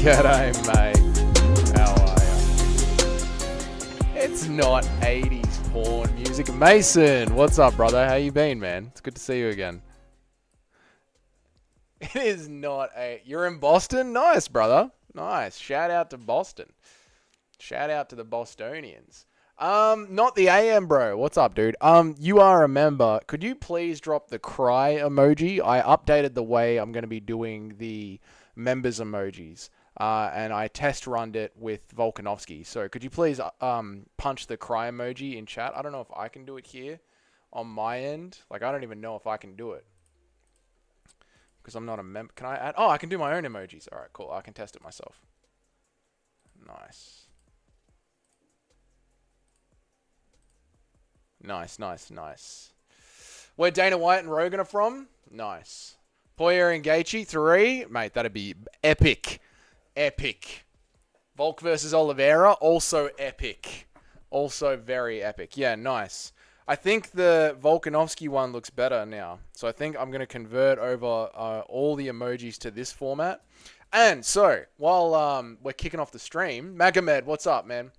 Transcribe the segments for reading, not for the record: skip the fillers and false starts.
G'day, mate. How are ya? It's not 80s porn music. Mason, what's up, brother? How you been, man? It's good to see you again. It is not a... You're in Boston? Nice, brother. Nice. Shout out to Boston. Shout out to the Bostonians. Not the AM, bro. What's up, dude? You are a member. Could you please drop the cry emoji? I updated the way I'm going to be doing the members emojis. And I test runned it with Volkanovski. So could you please punch the cry emoji in chat? I don't know if I can do it here on my end. Like, I don't even know if I can do it. Because I'm not a member. Can I add? Oh, I can do my own emojis. All right, cool. I can test it myself. Nice. Nice, nice, nice. Where Dana White and Rogan are from? Nice. Poirier and Gaethje, 3. Mate, that'd be epic. Epic. Volk versus Oliveira, also epic. Also very epic. Yeah, nice. I think the Volkanovski one looks better now. So I think I'm going to convert over all the emojis to this format. And so, while we're kicking off the stream, Magomed, what's up, man?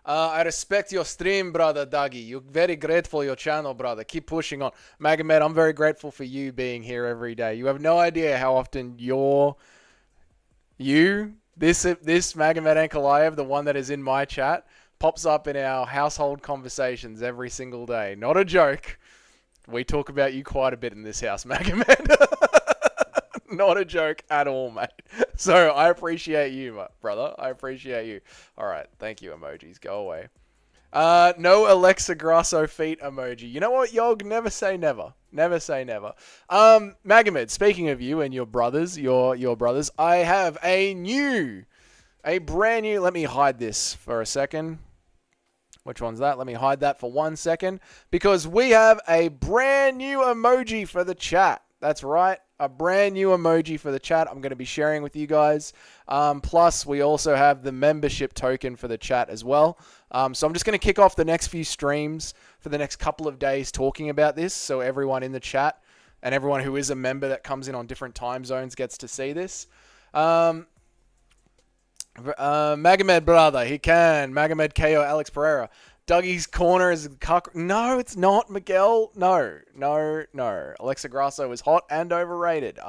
I respect your stream, brother Dougie. You're very grateful for your channel, brother. Keep pushing on. Magomed, I'm very grateful for you being here every day. You have no idea how often this Magomed Ankalaev, the one that is in my chat, pops up in our household conversations every single day. Not a joke. We talk about you quite a bit in this house, Magomed. Not a joke at all, mate. So I appreciate you, brother. I appreciate you. All right. Thank you, emojis. Go away. No Alexa Grasso feet emoji. You know what, Yog? Never say never. Never say never. Magomed, speaking of you and your brothers, your brothers, I have a brand new, let me hide this for a second. Which one's that? Let me hide that for 1 second. Because we have a brand new emoji for the chat. That's right. A brand new emoji for the chat I'm going to be sharing with you guys. Plus, we also have the membership token for the chat as well. So I'm just going to kick off the next few streams for the next couple of days talking about this. So everyone in the chat and everyone who is a member that comes in on different time zones gets to see this. Magomed, brother, he can. Magomed KO, Alex Pereira. Dougie's corner is cuck. No, it's not, Miguel. No. Alexa Grasso is hot and overrated.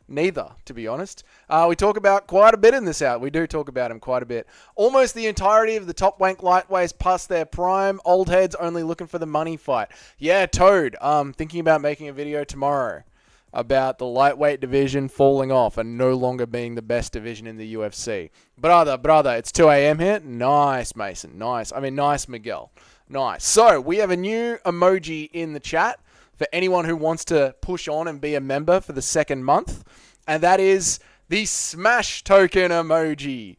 Neither, to be honest. We talk about quite a bit in this out. We do talk about him quite a bit. Almost the entirety of the top wank lightweights past their prime. Old heads only looking for the money fight. Yeah, Toad. Thinking about making a video tomorrow about the lightweight division falling off and no longer being the best division in the UFC. Brother, it's 2 a.m. here. Nice, Mason. Nice. Nice, Miguel. Nice. So, we have a new emoji in the chat for anyone who wants to push on and be a member for the second month. And that is the Smash token emoji.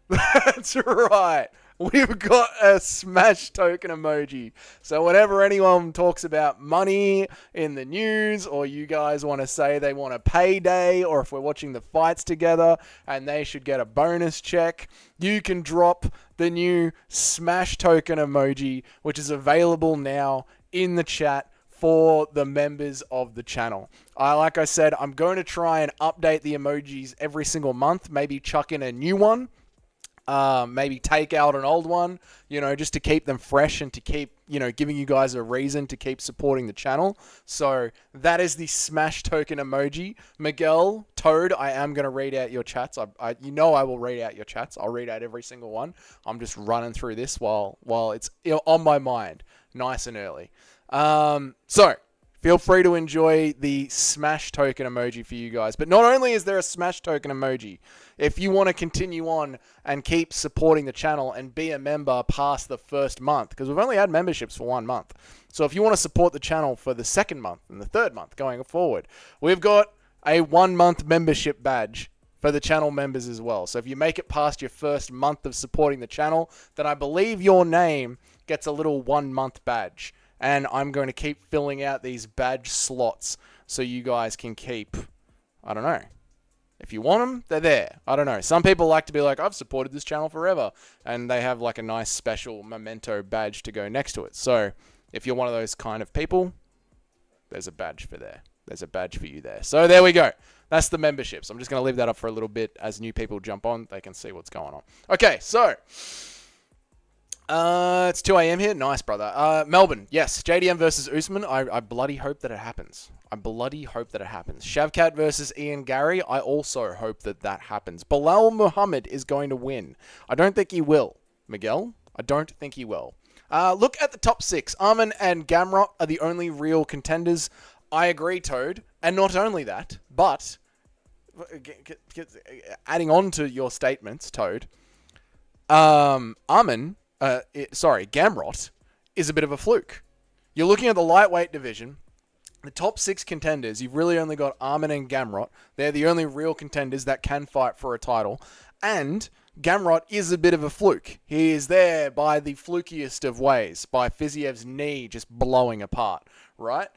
That's right. We've got a Smash token emoji. So whenever anyone talks about money in the news, or you guys want to say they want a payday, or if we're watching the fights together and they should get a bonus check, you can drop the new Smash token emoji, which is available now in the chat for the members of the channel. Like I said, I'm going to try and update the emojis every single month, maybe chuck in a new one. Maybe take out an old one, just to keep them fresh and to keep, giving you guys a reason to keep supporting the channel. So that is the Smash token emoji. Miguel, Toad, I am going to read out your chats. I will read out your chats. I'll read out every single one. I'm just running through this while it's on my mind, nice and early. So feel free to enjoy the Smash token emoji for you guys. But not only is there a Smash token emoji, if you want to continue on and keep supporting the channel and be a member past the first month, because we've only had memberships for 1 month. So if you want to support the channel for the second month and the third month going forward, we've got a 1-month membership badge for the channel members as well. So if you make it past your first month of supporting the channel, then I believe your name gets a little 1-month badge. And I'm going to keep filling out these badge slots so you guys can keep, I don't know. If you want them, they're there. I don't know. Some people like to be like, I've supported this channel forever. And they have like a nice special memento badge to go next to it. So if you're one of those kind of people, there's a badge for there. There's a badge for you there. So there we go. That's the memberships. I'm just going to leave that up for a little bit. As new people jump on, they can see what's going on. Okay, so it's 2 a.m. here. Nice, brother. Melbourne, yes. JDM versus Usman. I bloody hope that it happens. Shavkat versus Ian Gary. I also hope that happens. Bilal Muhammad is going to win. I don't think he will. Miguel? I don't think he will. Look at the top 6. Arman and Gamrot are the only real contenders. I agree, Toad. And not only that, but adding on to your statements, Toad, Gamrot is a bit of a fluke. You're looking at the lightweight division. The top 6 contenders, you've really only got Arman and Gamrot. They're the only real contenders that can fight for a title. And Gamrot is a bit of a fluke. He is there by the flukiest of ways, by Fiziev's knee just blowing apart, right?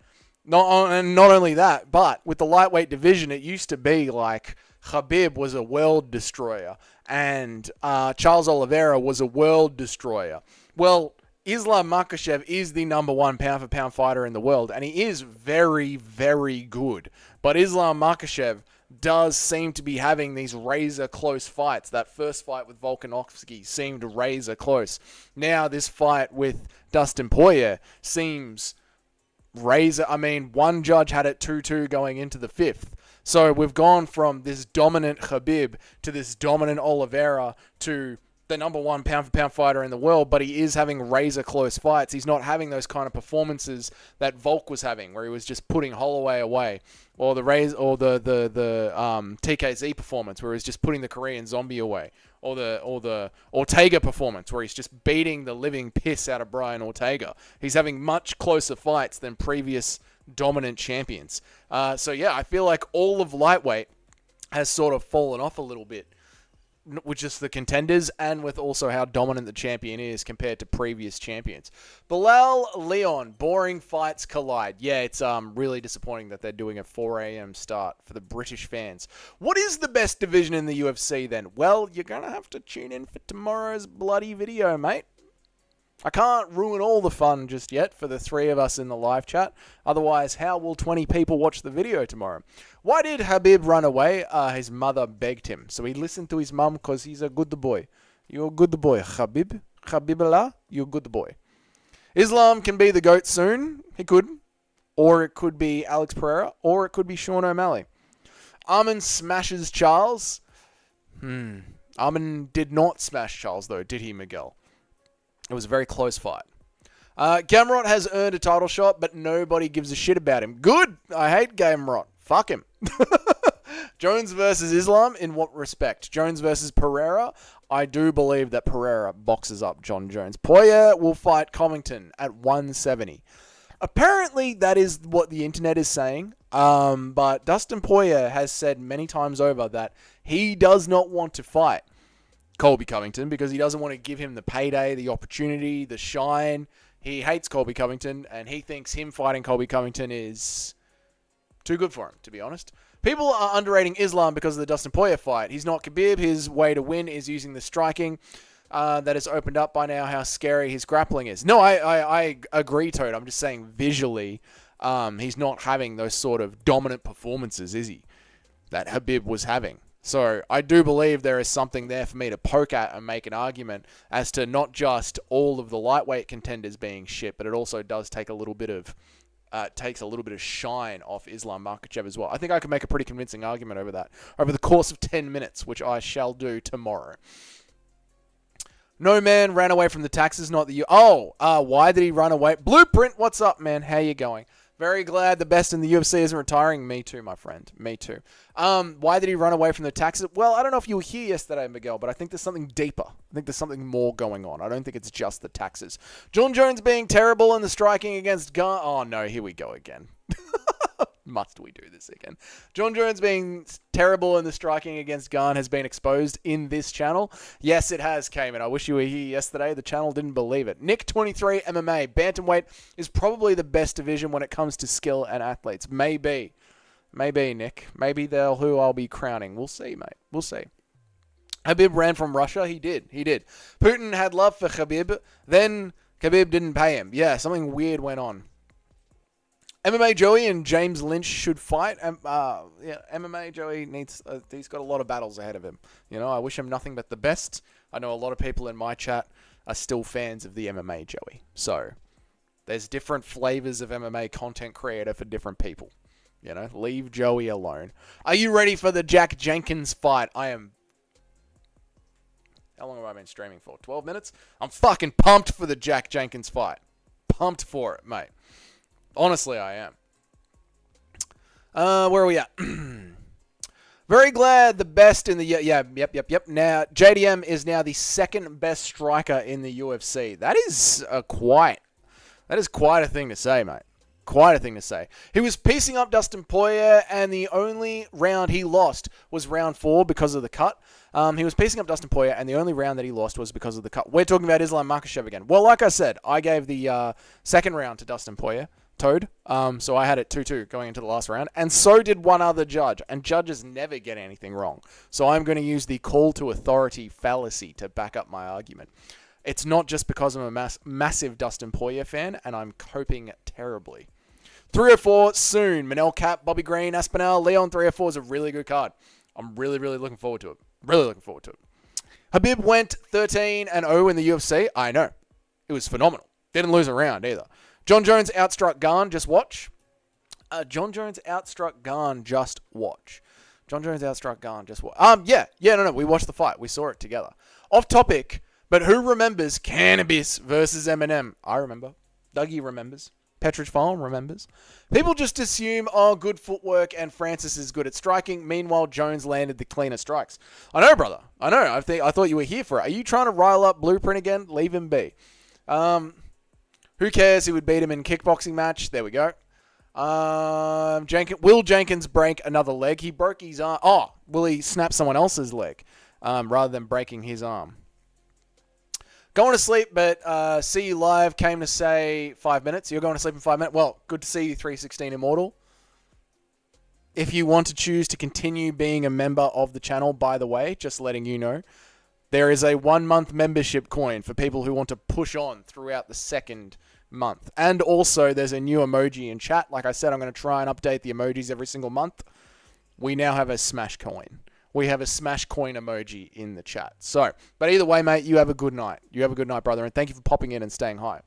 Not only that, but with the lightweight division, it used to be like Khabib was a world destroyer and Charles Oliveira was a world destroyer. Well, Islam Makhachev is the number 1 pound-for-pound fighter in the world, and he is very, very good. But Islam Makhachev does seem to be having these razor-close fights. That first fight with Volkanovski seemed razor-close. Now this fight with Dustin Poirier seems razor... I mean, one judge had it 2-2 going into the 5th. So we've gone from this dominant Khabib to this dominant Oliveira to the number 1 pound-for-pound fighter in the world, but he is having razor-close fights. He's not having those kind of performances that Volk was having, where he was just putting Holloway away, or the TKZ performance, where he's just putting the Korean Zombie away, or the Ortega performance, where he's just beating the living piss out of Brian Ortega. He's having much closer fights than previous dominant champions. So yeah, I feel like all of lightweight has sort of fallen off a little bit, with just the contenders and with also how dominant the champion is compared to previous champions. Bilal Leon, boring fights collide. Yeah, it's really disappointing that they're doing a 4 a.m. start for the British fans. What is the best division in the UFC then? Well, you're going to have to tune in for tomorrow's bloody video, mate. I can't ruin all the fun just yet for the 3 of us in the live chat. Otherwise, how will 20 people watch the video tomorrow? Why did Khabib run away? His mother begged him. So he listened to his mum because he's a good boy. You're a good boy, Khabib. Khabiballah, you're a good boy. Islam can be the GOAT soon. He could. Or it could be Alex Pereira. Or it could be Sean O'Malley. Arman smashes Charles. Arman did not smash Charles, though, did he, Miguel? It was a very close fight. Gamrot has earned a title shot, but nobody gives a shit about him. Good! I hate Gamrot. Fuck him. Jones versus Islam, in what respect? Jones versus Pereira. I do believe that Pereira boxes up John Jones. Poirier will fight Covington at 170. Apparently, that is what the internet is saying. But Dustin Poirier has said many times over that he does not want to fight Colby Covington because he doesn't want to give him the payday, the opportunity, the shine. He hates Colby Covington, and he thinks him fighting Colby Covington is too good for him, to be honest. People are underrating Islam because of the Dustin Poirier fight. He's not Khabib. His way to win is using the striking that has opened up by now how scary his grappling is. No, I agree, Toad. I'm just saying visually he's not having those sort of dominant performances, is he, that Khabib was having. So I do believe there is something there for me to poke at and make an argument as to not just all of the lightweight contenders being shit, but it also does take a little bit of shine off Islam Makhachev as well. I think I can make a pretty convincing argument over that over the course of 10 minutes, which I shall do tomorrow. No man ran away from the taxes, not the... why did he run away? Blueprint, what's up, man? How you going? Very glad the best in the UFC isn't retiring. Me too, my friend. Me too. Why did he run away from the taxes? Well, I don't know if you were here yesterday, Miguel, but I think there's something deeper. I think there's something more going on. I don't think it's just the taxes. John Jones being terrible in the striking against Gunn. Oh, no, here we go again. Must we do this again? John Jones being terrible in the striking against Gunn has been exposed in this channel. Yes, it has, Cayman. I wish you were here yesterday. The channel didn't believe it. Nick 23 MMA. Bantamweight is probably the best division when it comes to skill and athletes. Maybe. Maybe, Nick. Maybe they'll who I'll be crowning. We'll see, mate. We'll see. Khabib ran from Russia. He did. Putin had love for Khabib. Then Khabib didn't pay him. Yeah, something weird went on. MMA Joey and James Lynch should fight. Yeah, MMA Joey he's got a lot of battles ahead of him. You know, I wish him nothing but the best. I know a lot of people in my chat are still fans of the MMA Joey. So, there's different flavors of MMA content creator for different people. You know, leave Joey alone. Are you ready for the Jack Jenkins fight? I am. How long have I been streaming for? 12 minutes? I'm fucking pumped for the Jack Jenkins fight. Pumped for it, mate. Honestly, I am. Where are we at? Very glad the best in the... Yep. Now, JDM is now the second best striker in the UFC. That is quite a thing to say, mate. Quite a thing to say. He was piecing up Dustin Poirier, and the only round he lost was round 4 because of the cut. He was piecing up Dustin Poirier, and the only round that he lost was because of the cut. We're talking about Islam Makhachev again. Well, like I said, I gave the second round to Dustin Poirier. Toad. So I had it 2-2 going into the last round. And so did one other judge. And judges never get anything wrong. So I'm going to use the call to authority fallacy to back up my argument. It's not just because I'm a massive Dustin Poirier fan, and I'm coping terribly. 304 soon. Manel Cap, Bobby Green, Aspinall, Leon 304 is a really good card. I'm really, really looking forward to it. Really looking forward to it. Habib went 13-0 in the UFC. I know. It was phenomenal. Didn't lose a round either. John Jones outstruck Garn. Just watch. John Jones outstruck Garn. Just watch. John Jones outstruck Garn. Just watch. No. We watched the fight. We saw it together. Off topic, but who remembers Cannabis versus Eminem? I remember. Dougie remembers. Petridge Farm remembers. People just assume, good footwork and Francis is good at striking. Meanwhile, Jones landed the cleaner strikes. I know, brother. I know. I thought you were here for it. Are you trying to rile up Blueprint again? Leave him be. Who cares? He would beat him in kickboxing match. There we go. Will Jenkins break another leg? He broke his arm. Will he snap someone else's leg rather than breaking his arm? Going to sleep, but see you live. Came to say 5 minutes. You're going to sleep in 5 minutes? Well, good to see you, 316 Immortal. If you want to choose to continue being a member of the channel, by the way, just letting you know, there is a 1-month membership coin for people who want to push on throughout the second month. And also, there's a new emoji in chat. Like I said, I'm going to try and update the emojis every single month. We now have a Smash coin. We have a Smash coin emoji in the chat. So, but either way, mate, you have a good night. You have a good night, brother, and thank you for popping in and staying high.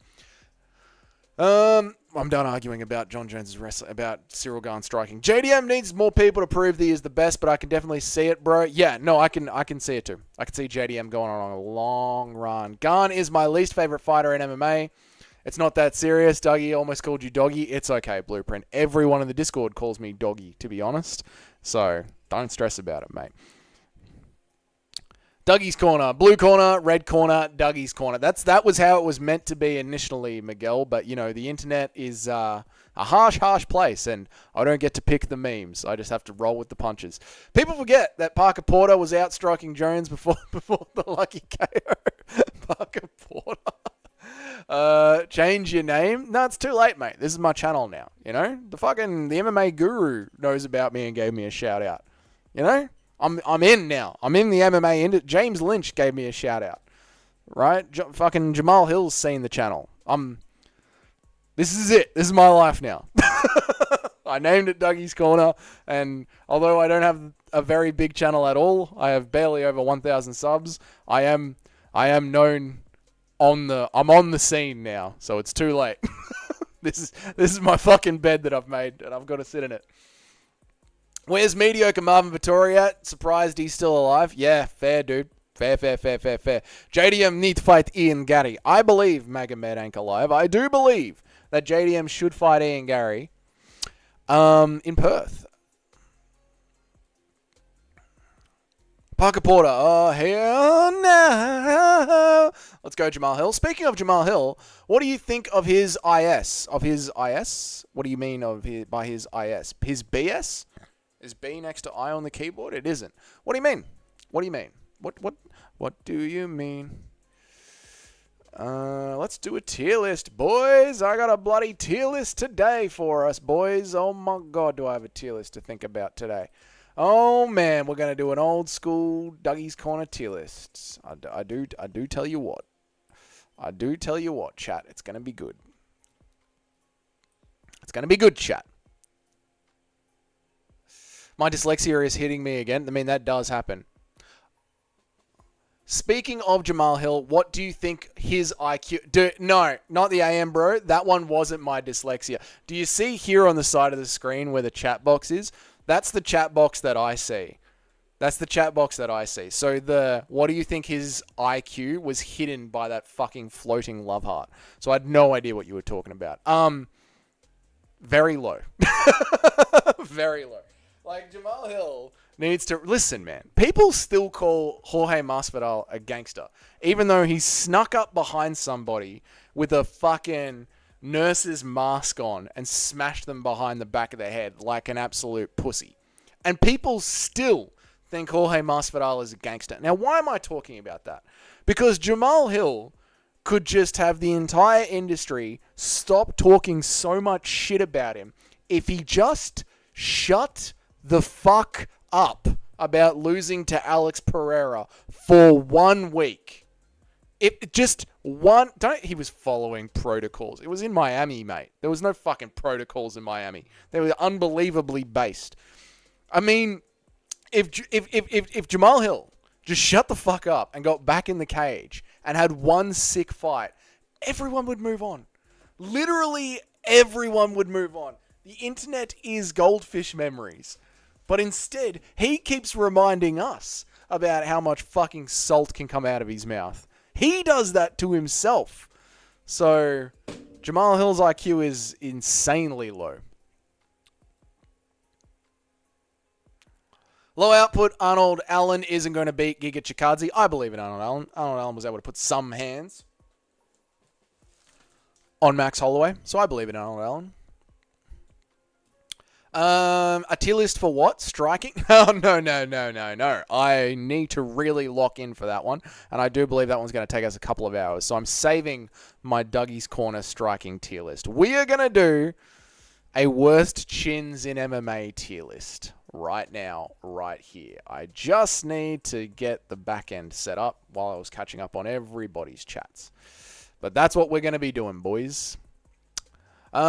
I'm done arguing about John Jones's wrestling, about Cyril Gane striking. JDM needs more people to prove that he is the best, but I can definitely see it, bro. Yeah, no, I can see it too. I can see JDM going on a long run. Gane is my least favorite fighter in MMA. It's not that serious. Dougie almost called you doggy. It's okay, Blueprint. Everyone in the Discord calls me doggy, to be honest. So don't stress about it, mate. Dougie's corner, blue corner, red corner, Dougie's corner. That was how it was meant to be initially, Miguel. But, you know, the internet is a harsh place, and I don't get to pick the memes. I just have to roll with the punches. People forget that Parker Porter was out striking Jones before the lucky KO. Parker Porter. Change your name? No, it's too late, mate. This is my channel now, you know? The MMA guru knows about me and gave me a shout out, you know? I'm in now. I'm in the MMA industry. James Lynch gave me a shout out, right? Fucking Jamal Hill's seen the channel. This is it. This is my life now. I named it Dougie's Corner, and although I don't have a very big channel at all, I have barely over 1,000 subs. I am known I'm on the scene now, so it's too late. This is my fucking bed that I've made, and I've got to sit in it. Where's mediocre Marvin Vittori at? Surprised he's still alive? Yeah, fair, dude. Fair. JDM need to fight Ian Gary. I believe Magomed ain't alive. I do believe that JDM should fight Ian Gary in Perth. Parker Porter. Oh, hell no. Let's go, Jamal Hill. Speaking of Jamal Hill, what do you think of his IS? Of his IS? What do you mean by his IS? His BS? Is B next to I on the keyboard? It isn't. What do you mean? What do you mean? What do you mean? Let's do a tier list, boys. I got a bloody tier list today for us, boys. Oh my God, do I have a tier list to think about today? Oh man, we're gonna do an old school Dougie's Corner tier list. I do tell you what. I do tell you what, chat. It's gonna be good. It's going to be good, chat. My dyslexia is hitting me again. I mean, that does happen. Speaking of Jamal Hill, what do you think his IQ... No, not the AM, bro. That one wasn't my dyslexia. Do you see here on the side of the screen where the chat box is? That's the chat box that I see. That's the chat box that I see. So what do you think his IQ was hidden by that fucking floating love heart? So I had no idea what you were talking about. Very low. Very low. Like, Jamal Hill needs to... Listen, man. People still call Jorge Masvidal a gangster, even though he snuck up behind somebody with a fucking nurse's mask on and smashed them behind the back of the head like an absolute pussy. And people still think Jorge Masvidal is a gangster. Now, why am I talking about that? Because Jamal Hill could just have the entire industry stop talking so much shit about him if he just shut the fuck up about losing to Alex Pereira for 1 week. He was following protocols. It was in Miami, mate. There was no fucking protocols in Miami. They were unbelievably based. I mean, if Jamal Hill just shut the fuck up and got back in the cage and had one sick fight, everyone would move on. Literally everyone would move on. The internet is goldfish memories. But instead, he keeps reminding us about how much fucking salt can come out of his mouth. He does that to himself. So, Jamal Hill's IQ is insanely low. Low output, Arnold Allen isn't going to beat Giga Chikadze. I believe in Arnold Allen. Arnold Allen was able to put some hands on Max Holloway. So I believe in Arnold Allen. A tier list for what? Striking? Oh, no. I need to really lock in for that one. And I do believe that one's going to take us a couple of hours. So I'm saving my Dougie's Corner striking tier list. We are going to do a worst chins in MMA tier list right now, right here. I just need to get the back end set up while I was catching up on everybody's chats. But that's what we're going to be doing, boys. Your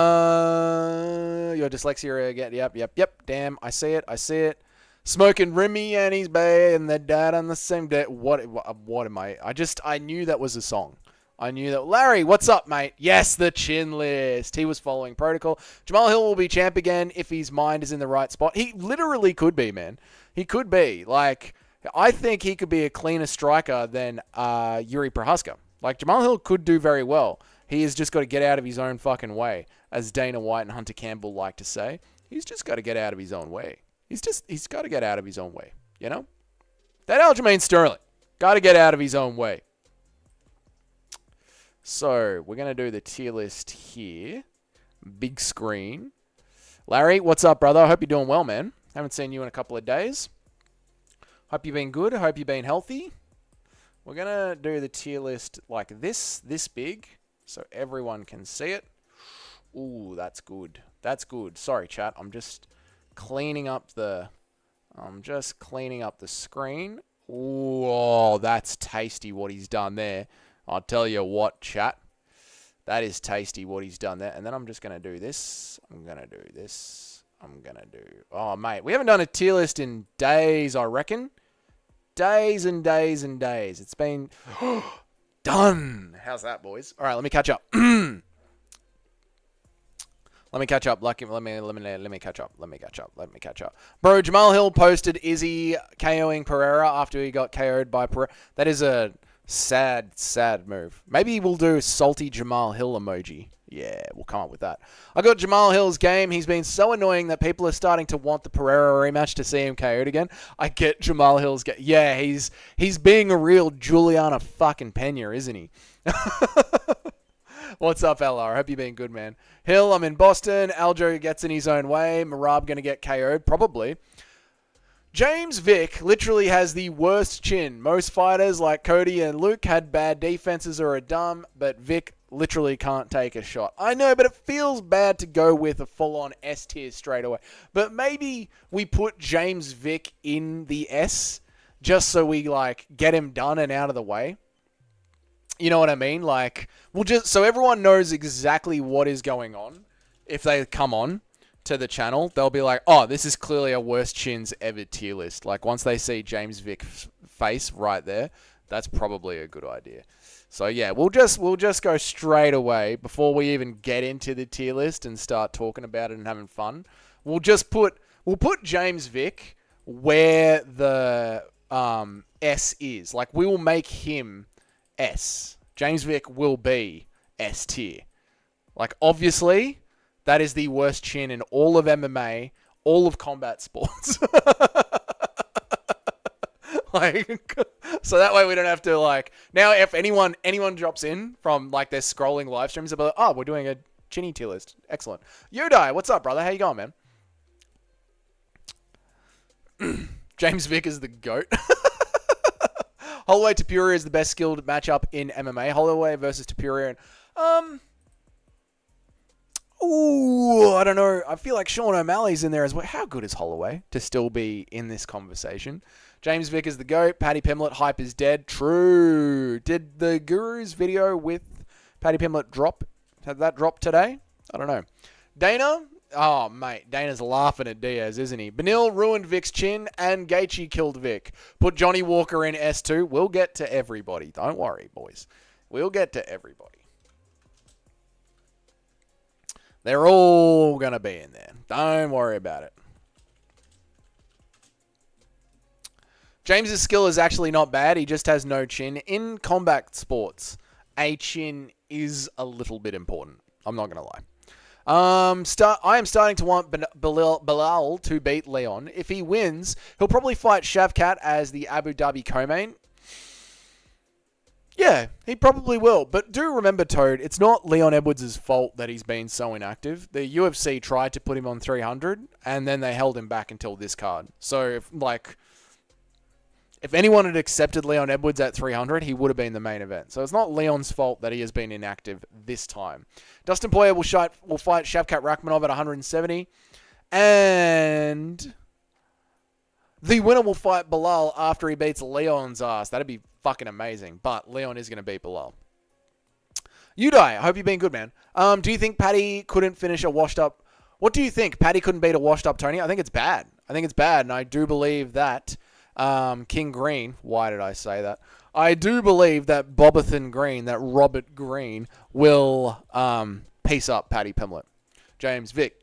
dyslexia again. Yep. Damn, I see it. Smoking Remy and his bae and their dad on the same day. What am I? I knew that was a song. I knew that. Larry, what's up, mate? Yes, the chin list. He was following protocol. Jamal Hill will be champ again if his mind is in the right spot. He literally could be, man. He could be. Like, I think he could be a cleaner striker than Yuri Prohaska. Like, Jamal Hill could do very well. He has just got to get out of his own fucking way, as Dana White and Hunter Campbell like to say. He's just got to get out of his own way. He's got to get out of his own way, you know? That Aljamain Sterling. Got to get out of his own way. So, we're going to do the tier list here. Big screen. Larry, what's up, brother? I hope you're doing well, man. Haven't seen you in a couple of days. Hope you've been good. Hope you've been healthy. We're going to do the tier list like this big, so everyone can see it. Ooh, that's good. That's good. Sorry, chat. I'm just cleaning up the screen. Ooh, oh, that's tasty what he's done there. I'll tell you what, chat. That is tasty what he's done there. And then I'm just going to do this. I'm going to do this. I'm going to do... Oh, mate. We haven't done a tier list in days, I reckon. Days and days and days. It's been... done. How's that, boys? All right, let me catch up. Let me catch up. Let me catch up. Bro, Jamal Hill posted Izzy KOing Pereira after he got KO'd by Pereira. That is a... sad move. Maybe we'll do salty Jamal Hill emoji. Yeah, we'll come up with that. I got Jamal Hill's game. He's been so annoying that people are starting to want the Pereira rematch to see him KO'd again. I get Jamal Hill's game. Yeah, he's being a real Juliana fucking Pena, isn't he? What's up, LR? Hope you've been good, man. Hill, I'm in Boston. Aljo gets in his own way. Marab going to get KO'd? Probably. James Vick literally has the worst chin. Most fighters like Cody and Luke had bad defenses or are dumb, but Vick literally can't take a shot. I know, but it feels bad to go with a full-on S tier straight away. But maybe we put James Vick in the S just so we get him done and out of the way. You know what I mean? We'll just so everyone knows exactly what is going on. if they come on to the channel, they'll be like, oh, this is clearly a worst chins ever tier list. Like, once they see James Vick's face right there, that's probably a good idea. So yeah, we'll just go straight away before we even get into the tier list and start talking about it and having fun. We'll put James Vick where the S is. Like, we will make him S. James Vick will be S tier. Like, obviously, that is the worst chin in all of MMA, all of combat sports. Like, so that way we don't have to, like, now if anyone drops in from, like, their scrolling live streams, they'll be like, oh, we're doing a chinny tier list. Excellent. Yodai, what's up, brother? How you going, man? James Vick is the GOAT. Holloway Tapuria is the best skilled matchup in MMA. Holloway versus Tapuria. Ooh, I don't know. I feel like Sean O'Malley's in there as well. How good is Holloway to still be in this conversation? James Vick is the GOAT. Paddy Pimblett, hype is dead. True. Did the Guru's video with Paddy Pimblett drop? Had that drop today? I don't know. Dana? Oh, mate. Dana's laughing at Diaz, isn't he? Benil ruined Vic's chin and Gaethje killed Vic. Put Johnny Walker in S2. We'll get to everybody. Don't worry, boys. We'll get to everybody. They're all going to be in there. Don't worry about it. James's skill is actually not bad. He just has no chin. In combat sports, a chin is a little bit important. I'm not going to lie. I am starting to want Bilal to beat Leon. If he wins, he'll probably fight Shavkat as the Abu Dhabi co-main. Yeah, he probably will. But do remember, Toad, it's not Leon Edwards' fault that he's been so inactive. The UFC tried to put him on 300, and then they held him back until this card. So, if anyone had accepted Leon Edwards at 300, he would have been the main event. So it's not Leon's fault that he has been inactive this time. Dustin Poirier will fight Shavkat Rakhmonov at 170. And the winner will fight Bilal after he beats Leon's ass. That'd be fucking amazing. But Leon is going to beat Bilal. Udai, I hope you've been good, man. Do you think Paddy couldn't finish a washed up... What do you think? Paddy couldn't beat a washed up Tony? I think it's bad. And I do believe that King Green... Why did I say that? I do believe that Bobathan Green, that Robert Green, will piece up Paddy Pimblett. James Vick.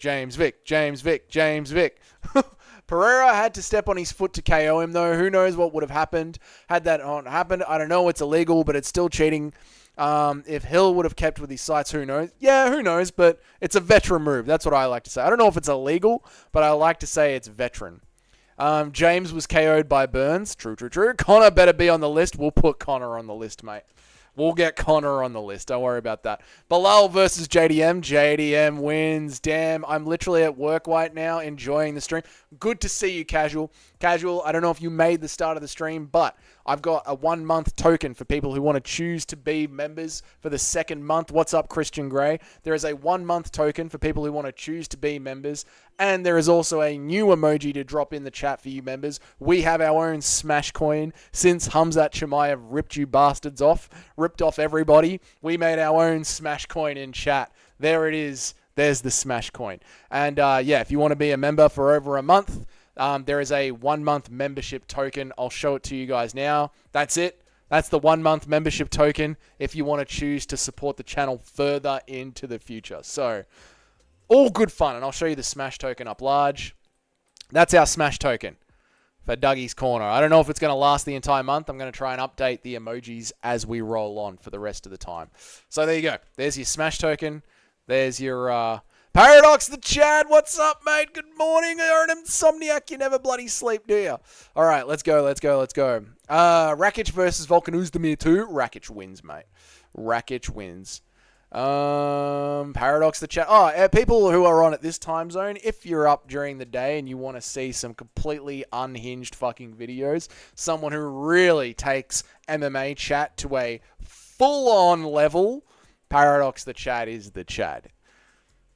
Pereira had to step on his foot to KO him, though. Who knows what would have happened had that not happened. I don't know. It's illegal, but it's still cheating. If Hill would have kept with his sights, who knows? Yeah, who knows? But it's a veteran move. That's what I like to say. I don't know if it's illegal, but I like to say it's veteran. James was KO'd by Burns. True. Connor better be on the list. We'll put Connor on the list, mate. We'll get Connor on the list. Don't worry about that. Bilal versus JDM. JDM wins. Damn, I'm literally at work right now enjoying the stream. Good to see you, Casual. Casual, I don't know if you made the start of the stream, but I've got a 1 month token for people who want to choose to be members for the second month. What's up, Christian Grey? There is a 1 month token for people who want to choose to be members. And there is also a new emoji to drop in the chat for you members. We have our own Smash coin. Since Hamzat Chimaev ripped you bastards off, ripped off everybody, we made our own Smash coin in chat. There it is. There's the Smash coin. And yeah, if you want to be a member for over a month, there is a 1 month membership token. I'll show it to you guys now. That's it. That's the 1 month membership token if you want to choose to support the channel further into the future. So, all good fun. And I'll show you the Smash token up large. That's our Smash token for Dougie's Corner. I don't know if it's going to last the entire month. I'm going to try and update the emojis as we roll on for the rest of the time. So there you go. There's your Smash token. There's your Paradox the Chad. What's up, mate? Good morning. You're an insomniac. You never bloody sleep, do you? All right, let's go. Rakic versus Volkan Oezdemir 2. Rakic wins, mate. Rakic wins. Paradox the Chat. People who are on at this time zone, if you're up during the day and you want to see some completely unhinged fucking videos, someone who really takes MMA chat to a full-on level, Paradox the Chat is the Chad.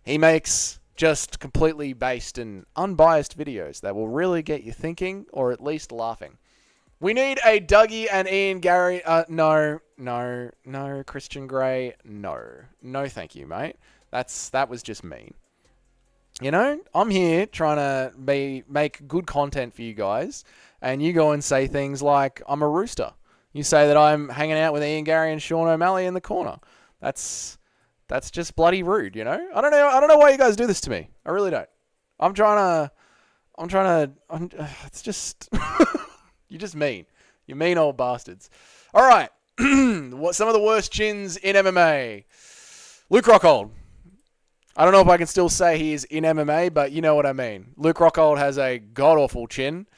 He makes just completely based and unbiased videos that will really get you thinking or at least laughing. We need a Dougie and Ian Gary. No, Christian Grey. No, thank you, mate. That was just mean. You know, I'm here trying to make good content for you guys, and you go and say things like I'm a rooster. You say that I'm hanging out with Ian Gary and Sean O'Malley in the corner. That's just bloody rude, you know? I don't know why you guys do this to me. I really don't. It's just you're just mean. You mean old bastards. All right. What some of the worst chins in MMA? Luke Rockhold. I don't know if I can still say he is in MMA, but you know what I mean. Luke Rockhold has a god-awful chin.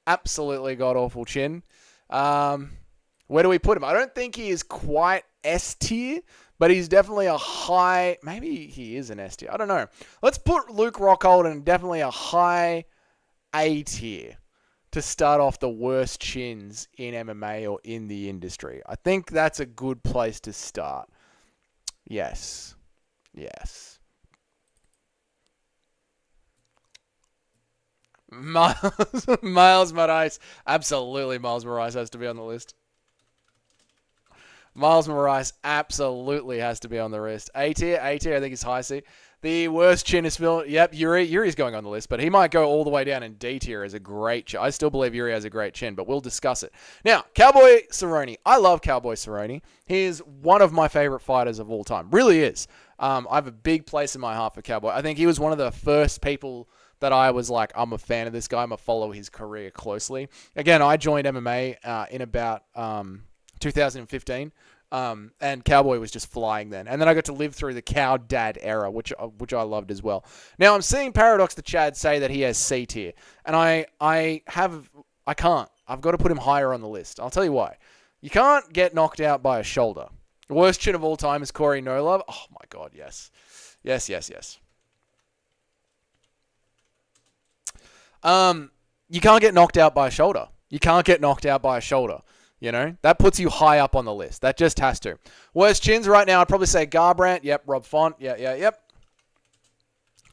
Absolutely god-awful chin. Where do we put him? I don't think he is quite S tier, but he's definitely a high... Maybe he is an S tier. I don't know. Let's put Luke Rockhold in definitely a high A tier to start off the worst chins in MMA or in the industry. I think that's a good place to start. Yes. Miles Moraes. Absolutely, Miles Moraes has to be on the list. Miles Moraes absolutely has to be on the list. A tier, I think is high C. The worst chin is Phil. Yep, Yuri's going on the list, but he might go all the way down in D tier as a great chin. I still believe Yuri has a great chin, but we'll discuss it. Now, Cowboy Cerrone. I love Cowboy Cerrone. He is one of my favorite fighters of all time. Really is. I have a big place in my heart for Cowboy. I think he was one of the first people that I was like, I'm a fan of this guy. I'm going to follow his career closely. Again, I joined MMA in about 2015. And Cowboy was just flying then. And then I got to live through the Cow Dad era, which I loved as well. Now, I'm seeing Paradox the Chad say that he has C tier. And I can't. I've got to put him higher on the list. I'll tell you why. You can't get knocked out by a shoulder. The worst chin of all time is Corey No Love. Oh, my God, yes. Yes. You can't get knocked out by a shoulder. You know, that puts you high up on the list. That just has to. Worst chins right now, I'd probably say Garbrandt. Yep. Rob Font. Yep.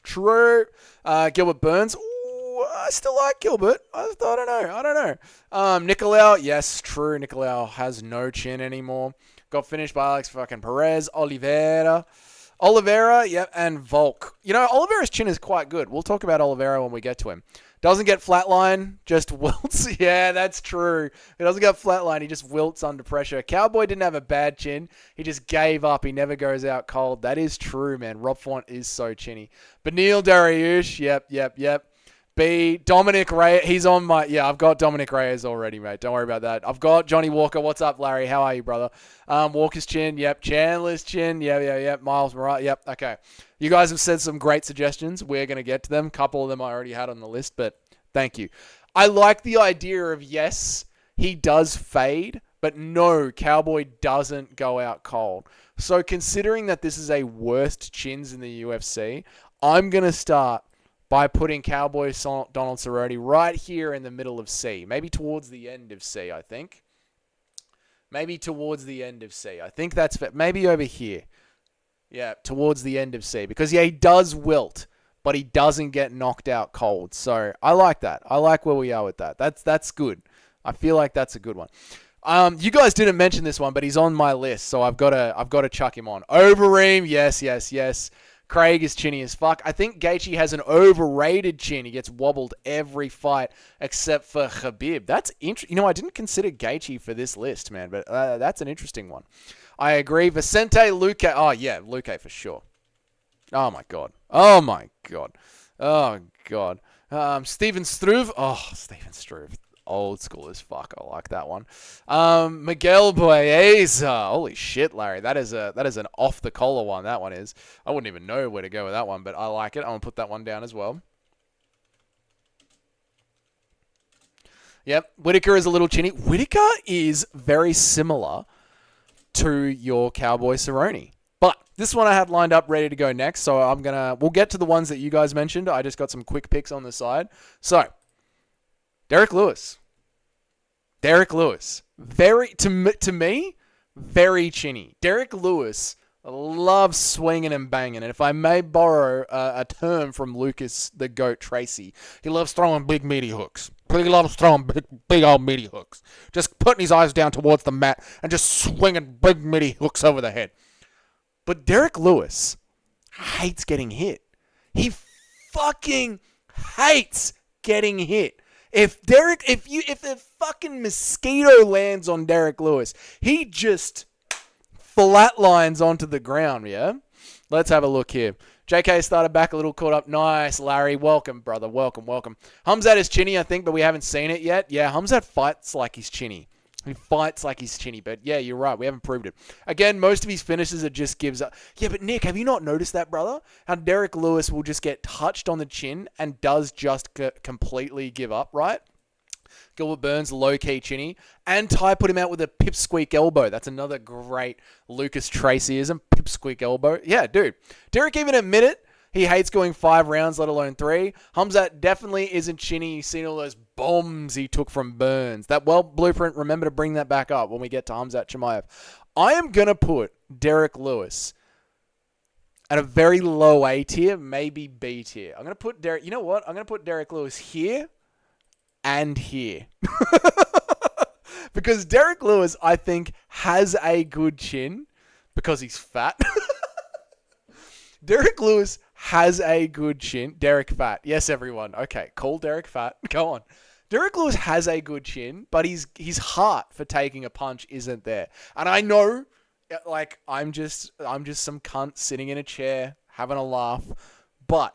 True. Gilbert Burns. Ooh, I still like Gilbert. I don't know. Nicolau. Yes, true. Nicolau has no chin anymore. Got finished by Alex fucking Perez. Oliveira, yep, and Volk. You know, Oliveira's chin is quite good. We'll talk about Oliveira when we get to him. Doesn't get flatline, just wilts. Yeah, that's true. He doesn't get flatline, he just wilts under pressure. Cowboy didn't have a bad chin. He just gave up. He never goes out cold. That is true, man. Rob Font is so chinny. Benil Dariush, yep. B, Dominic Reyes. He's on my... Yeah, I've got Dominic Reyes already, mate. Don't worry about that. I've got Johnny Walker. What's up, Larry? How are you, brother? Walker's chin. Yep. Chandler's chin. Yep. Miles Morales. Yep. Okay. You guys have said some great suggestions. We're going to get to them. A couple of them I already had on the list, but thank you. I like the idea of, yes, he does fade, but no, Cowboy doesn't go out cold. So considering that this is a worst chins in the UFC, I'm going to start by putting Cowboy Donald Cerrone right here in the middle of C. Maybe towards the end of C, I think. I think that's fair. Maybe over here. Yeah, towards the end of C. Because, yeah, he does wilt, but he doesn't get knocked out cold. So I like that. I like where we are with that. That's good. I feel like that's a good one. You guys didn't mention this one, but he's on my list, so I've got to chuck him on. Overeem, yes. Craig is chinny as fuck. I think Gaethje has an overrated chin. He gets wobbled every fight except for Khabib. That's interesting. You know, I didn't consider Gaethje for this list, man, but that's an interesting one. I agree. Vicente Luque. Oh, yeah, Luque for sure. Oh, my God. Steven Struve. Oh, Steven Struve. Old school as fuck. I like that one. Miguel Baeza. Holy shit, Larry. That is an off the collar one. That one is. I wouldn't even know where to go with that one, but I like it. I'm gonna put that one down as well. Yep. Whitaker is a little chinny. Whitaker is very similar to your Cowboy Cerrone. But this one I had lined up ready to go next, so we'll get to the ones that you guys mentioned. I just got some quick picks on the side. So Derek Lewis. Very, to me, very chinny. Derek Lewis loves swinging and banging. And if I may borrow a term from Lucas the Goat Tracy, he loves throwing big meaty hooks. He loves throwing big old meaty hooks. Just putting his eyes down towards the mat and just swinging big meaty hooks over the head. But Derek Lewis hates getting hit. He fucking hates getting hit. If the fucking mosquito lands on Derek Lewis, he just flatlines onto the ground, yeah? Let's have a look here. JK started back a little, caught up. Nice, Larry. Welcome, brother. Welcome. Hamzat is chinny, I think, but we haven't seen it yet. Yeah, Hamzat fights like he's chinny. He fights like he's chinny, but yeah, you're right. We haven't proved it. Again, most of his finishes are just gives up. Yeah, but Nick, have you not noticed that, brother? How Derek Lewis will just get touched on the chin and does just completely give up, right? Gilbert Burns, low-key chinny. And Ty put him out with a pipsqueak elbow. That's another great Lucas Tracyism. Pipsqueak elbow. Yeah, dude. Derek even admitted he hates going 5 rounds, let alone 3. Hamzat definitely isn't chinny. You've seen all those bombs he took from Burns. That blueprint, remember to bring that back up when we get to Hamzat Chimaev. I am going to put Derek Lewis at a very low A tier, maybe B tier. I'm going to put Derek... You know what? I'm going to put Derek Lewis here and here. Because Derek Lewis, I think, has a good chin because he's fat. Derek Lewis has a good chin. Derek Fat. Yes, everyone. Okay, call Derek Fat. Go on. Derek Lewis has a good chin, but his heart for taking a punch isn't there. And I know, like, I'm just some cunt sitting in a chair having a laugh. But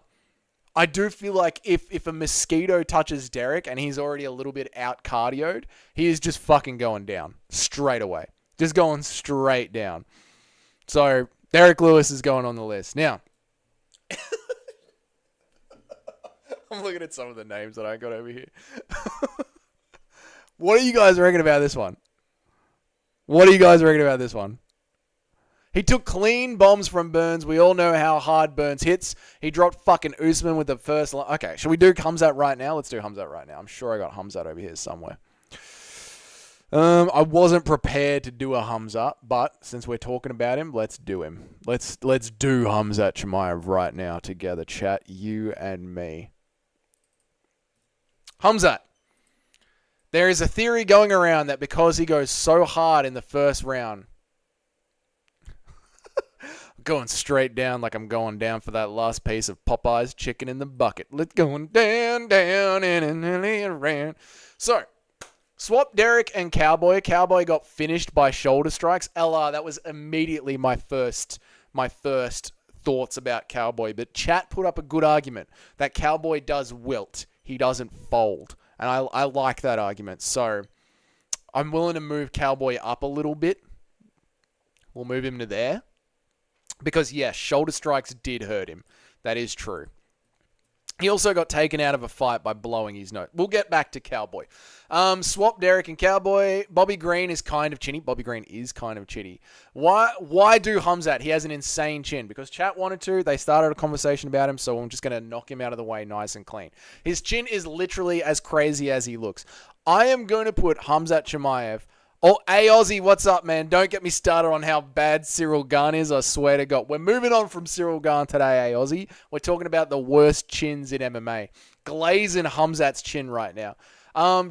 I do feel like if a mosquito touches Derek and he's already a little bit out cardioed, he is just fucking going down straight away. Just going straight down. So Derek Lewis is going on the list. Now, I'm looking at some of the names that I got over here. What do you guys reckon about this one? He took clean bombs from Burns. We all know how hard Burns hits. He dropped fucking Usman with the first... Okay, should we do Hamzat right now? Let's do Hamzat right now. I'm sure I got Hamzat over here somewhere. I wasn't prepared to do a Hamzat, but since we're talking about him, let's do him. Let's do Hamzat Chimaev right now together, chat. You and me. Hamzat. There is a theory going around that because he goes so hard in the first round... Going straight down like I'm going down for that last piece of Popeye's chicken in the bucket. Let's going down, and around. So, swap Derek and Cowboy. Cowboy got finished by shoulder strikes. LR, that was immediately my first thoughts about Cowboy. But chat put up a good argument that Cowboy does wilt. He doesn't fold. And I like that argument. So, I'm willing to move Cowboy up a little bit. We'll move him to there. Because, yes, shoulder strikes did hurt him. That is true. He also got taken out of a fight by blowing his nose. We'll get back to Cowboy. Swap Derek and Cowboy. Bobby Green is kind of chinny. Why do Hamzat? He has an insane chin. Because chat wanted to. They started a conversation about him, so I'm just going to knock him out of the way nice and clean. His chin is literally as crazy as he looks. I am going to put Hamzat Chimaev... Oh, hey, Aussie, what's up, man? Don't get me started on how bad Cyril Gane is, I swear to God. We're moving on from Cyril Gane today, hey, Aussie. We're talking about the worst chins in MMA. Glazing Hamzat's chin right now.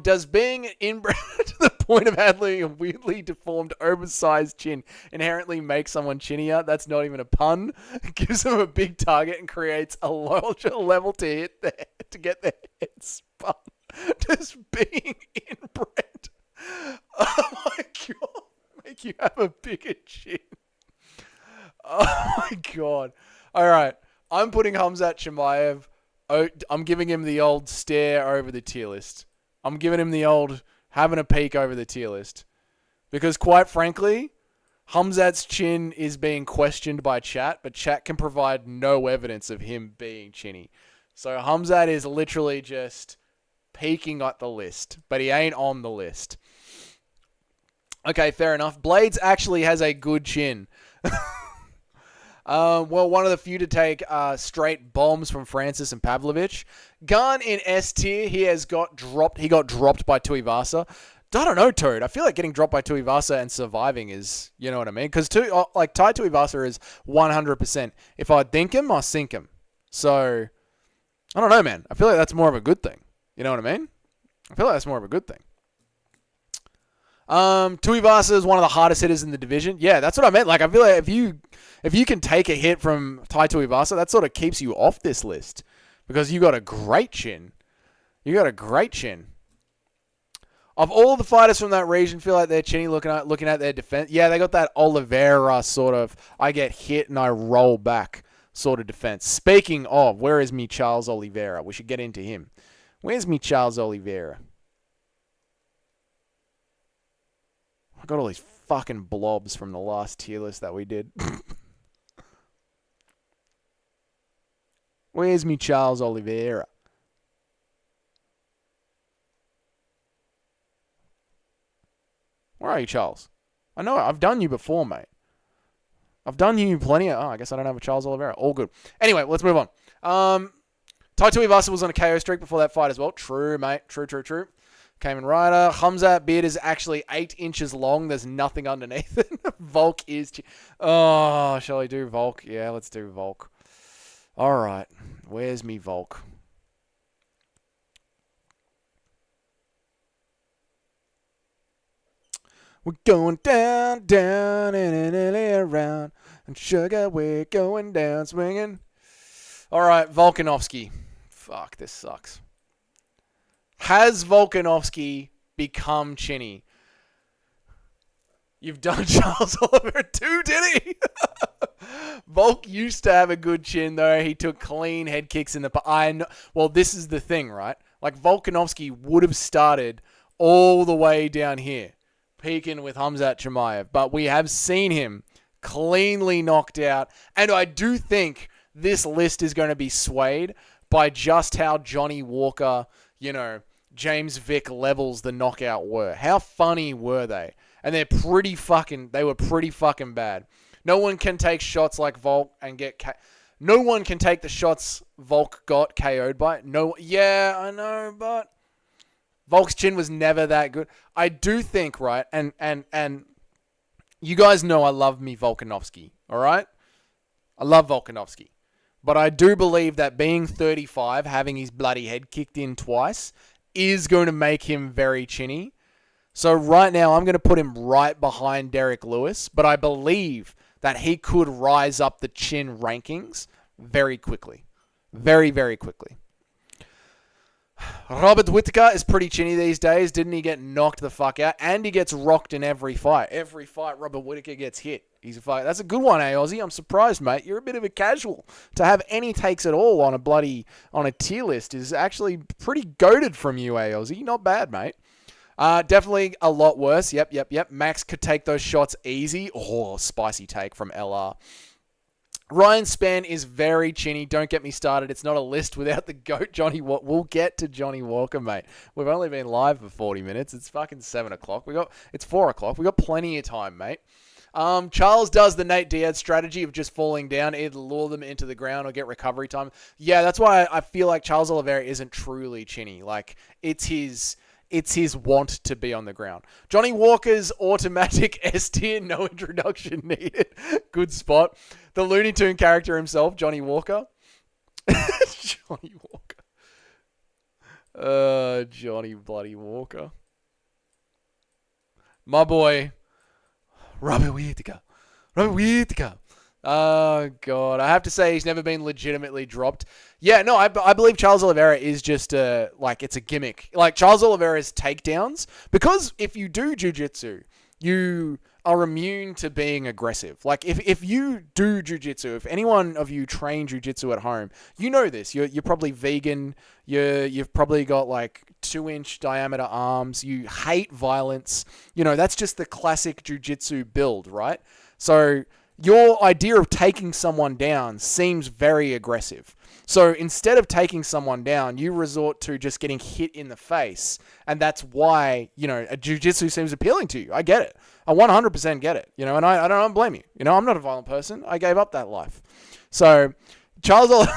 Does being inbred to the point of having a weirdly deformed, oversized chin inherently make someone chinnier? That's not even a pun. It gives them a big target and creates a larger level to hit to get their head spun. Does being inbred... Oh my God. Make you have a bigger chin. Oh my God. Alright. I'm putting Hamzat Chimaev. I'm giving him the old stare over the tier list. I'm giving him the old having a peek over the tier list. Because quite frankly, Hamzat's chin is being questioned by chat, but chat can provide no evidence of him being chinny. So Hamzat is literally just peeking at the list, but he ain't on the list. Okay, fair enough. Blades actually has a good chin. Well, one of the few to take straight bombs from Francis and Pavlovich. Gane in S tier, he got dropped by Tuivasa. I don't know, Toad. I feel like getting dropped by Tuivasa and surviving is, you know what I mean? Because Tai Tuivasa is 100%. If I dink him, I sink him. So, I don't know, man. I feel like that's more of a good thing. You know what I mean? I feel like that's more of a good thing. Tuivasa is one of the hardest hitters in the division. Yeah, that's what I meant. Like, I feel like if you can take a hit from Tai Tuivasa, that sort of keeps you off this list. because you got a great chin. You got a great chin. Of all the fighters from that region, feel like they're chinny looking at their defense. Yeah, they got that Oliveira sort of, I get hit and I roll back sort of defense. Speaking of, where is me Charles Oliveira? We should get into him. Where's me Charles Oliveira? I got all these fucking blobs from the last tier list that we did. Where's me Charles Oliveira? Where are you, Charles? I know, I've done you before, mate. I've done you plenty of... Oh, I guess I don't have a Charles Oliveira. All good. Anyway, let's move on. Tai Tuivasa was on a KO streak before that fight as well. True, mate. True. Cayman Rider. Hamzat beard is actually 8 inches long. There's nothing underneath it. Volk is... Oh, shall I do Volk? Yeah, let's do Volk. All right. Where's me Volk? We're going down, and around. And sugar, we're going down, swinging. All right, Volkanovski. Fuck, this sucks. Has Volkanovski become chinny? You've done Charles Oliveira too, did he? Volk used to have a good chin, though. He took clean head kicks in the... I know. Well, this is the thing, right? Like, Volkanovski would have started all the way down here, peaking with Hamzat Chimaev. But we have seen him cleanly knocked out. And I do think this list is going to be swayed by just how Johnny Walker, James Vick levels the knockout were. How funny were they? And they were pretty fucking bad. No one can take shots like Volk and get... No one can take the shots Volk got KO'd by. No, yeah, I know, but... Volk's chin was never that good. I do think, right, and you guys know I love me Volkanovski, all right? I love Volkanovski. But I do believe that being 35, having his bloody head kicked in twice, is going to make him very chinny. So right now, I'm going to put him right behind Derek Lewis, but I believe that he could rise up the chin rankings very quickly. Very, very quickly. Robert Whittaker is pretty chinny these days. Didn't he get knocked the fuck out? And he gets rocked in every fight. Every fight, Robert Whittaker gets hit. He's a fight. That's a good one, Aussie. I'm surprised, mate. You're a bit of a casual. To have any takes at all on a tier list is actually pretty goated from you, Aussie. Not bad, mate. Definitely a lot worse. Yep. Max could take those shots easy. Oh, spicy take from LR. Ryan Spann is very chinny. Don't get me started. It's not a list without the GOAT Johnny Walker. We'll get to Johnny Walker, mate. We've only been live for 40 minutes. It's fucking 7 o'clock. It's 4 o'clock. We got plenty of time, mate. Charles does the Nate Diaz strategy of just falling down, either lure them into the ground or get recovery time. Yeah, that's why I feel like Charles Oliveira isn't truly chinny. Like, it's his want to be on the ground. Johnny Walker's automatic S tier, no introduction needed. Good spot. The Looney Tune character himself, Johnny Walker. Johnny Walker. Johnny bloody Walker. My boy, Robert Whittaker. Oh, God. I have to say he's never been legitimately dropped. Yeah, no, I believe Charles Oliveira is just it's a gimmick. Like, Charles Oliveira's takedowns, because if you do jiu-jitsu, you are immune to being aggressive. Like, if you do jiu-jitsu, if anyone of you train jiu-jitsu at home, you know this. You're probably vegan. You've probably got, 2-inch diameter arms. You hate violence. That's just the classic jiu-jitsu build, right? So your idea of taking someone down seems very aggressive. So instead of taking someone down, you resort to just getting hit in the face. And that's why, a jiu-jitsu seems appealing to you. I get it. I 100% get it. And I don't blame you. I'm not a violent person. I gave up that life. So Charles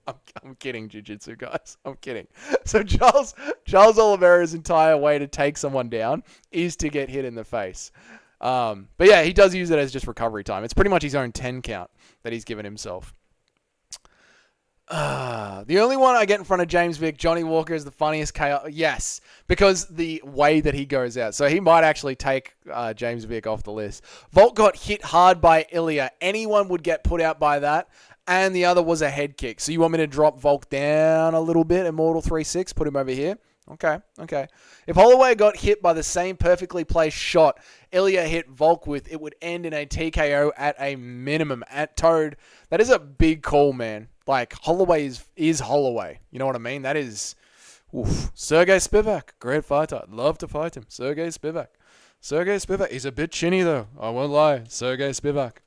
I'm kidding, jiu-jitsu guys. I'm kidding. So Charles Oliveira's entire way to take someone down is to get hit in the face. But yeah, he does use it as just recovery time. It's pretty much his own 10 count that he's given himself. The only one I get in front of James Vick, Johnny Walker, is the funniest KO. Yes, because the way that he goes out. So he might actually take James Vick off the list. Volk got hit hard by Ilya. Anyone would get put out by that. and the other was a head kick. So you want me to drop Volk down a little bit, Immortal 3-6, put him over here? Okay. If Holloway got hit by the same perfectly placed shot Ilya hit Volk with, it would end in a TKO at a minimum. At Toad, that is a big call, man. Like, Holloway is Holloway. You know what I mean? That is... Oof. Sergey Spivak, great fighter. I'd love to fight him. Sergey Spivak. He's a bit chinny, though. I won't lie. Sergey Spivak.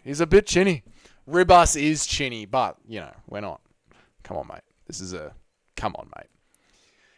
He's a bit chinny. Ribas is chinny, but, you know, we're not. Come on, mate. Come on, mate.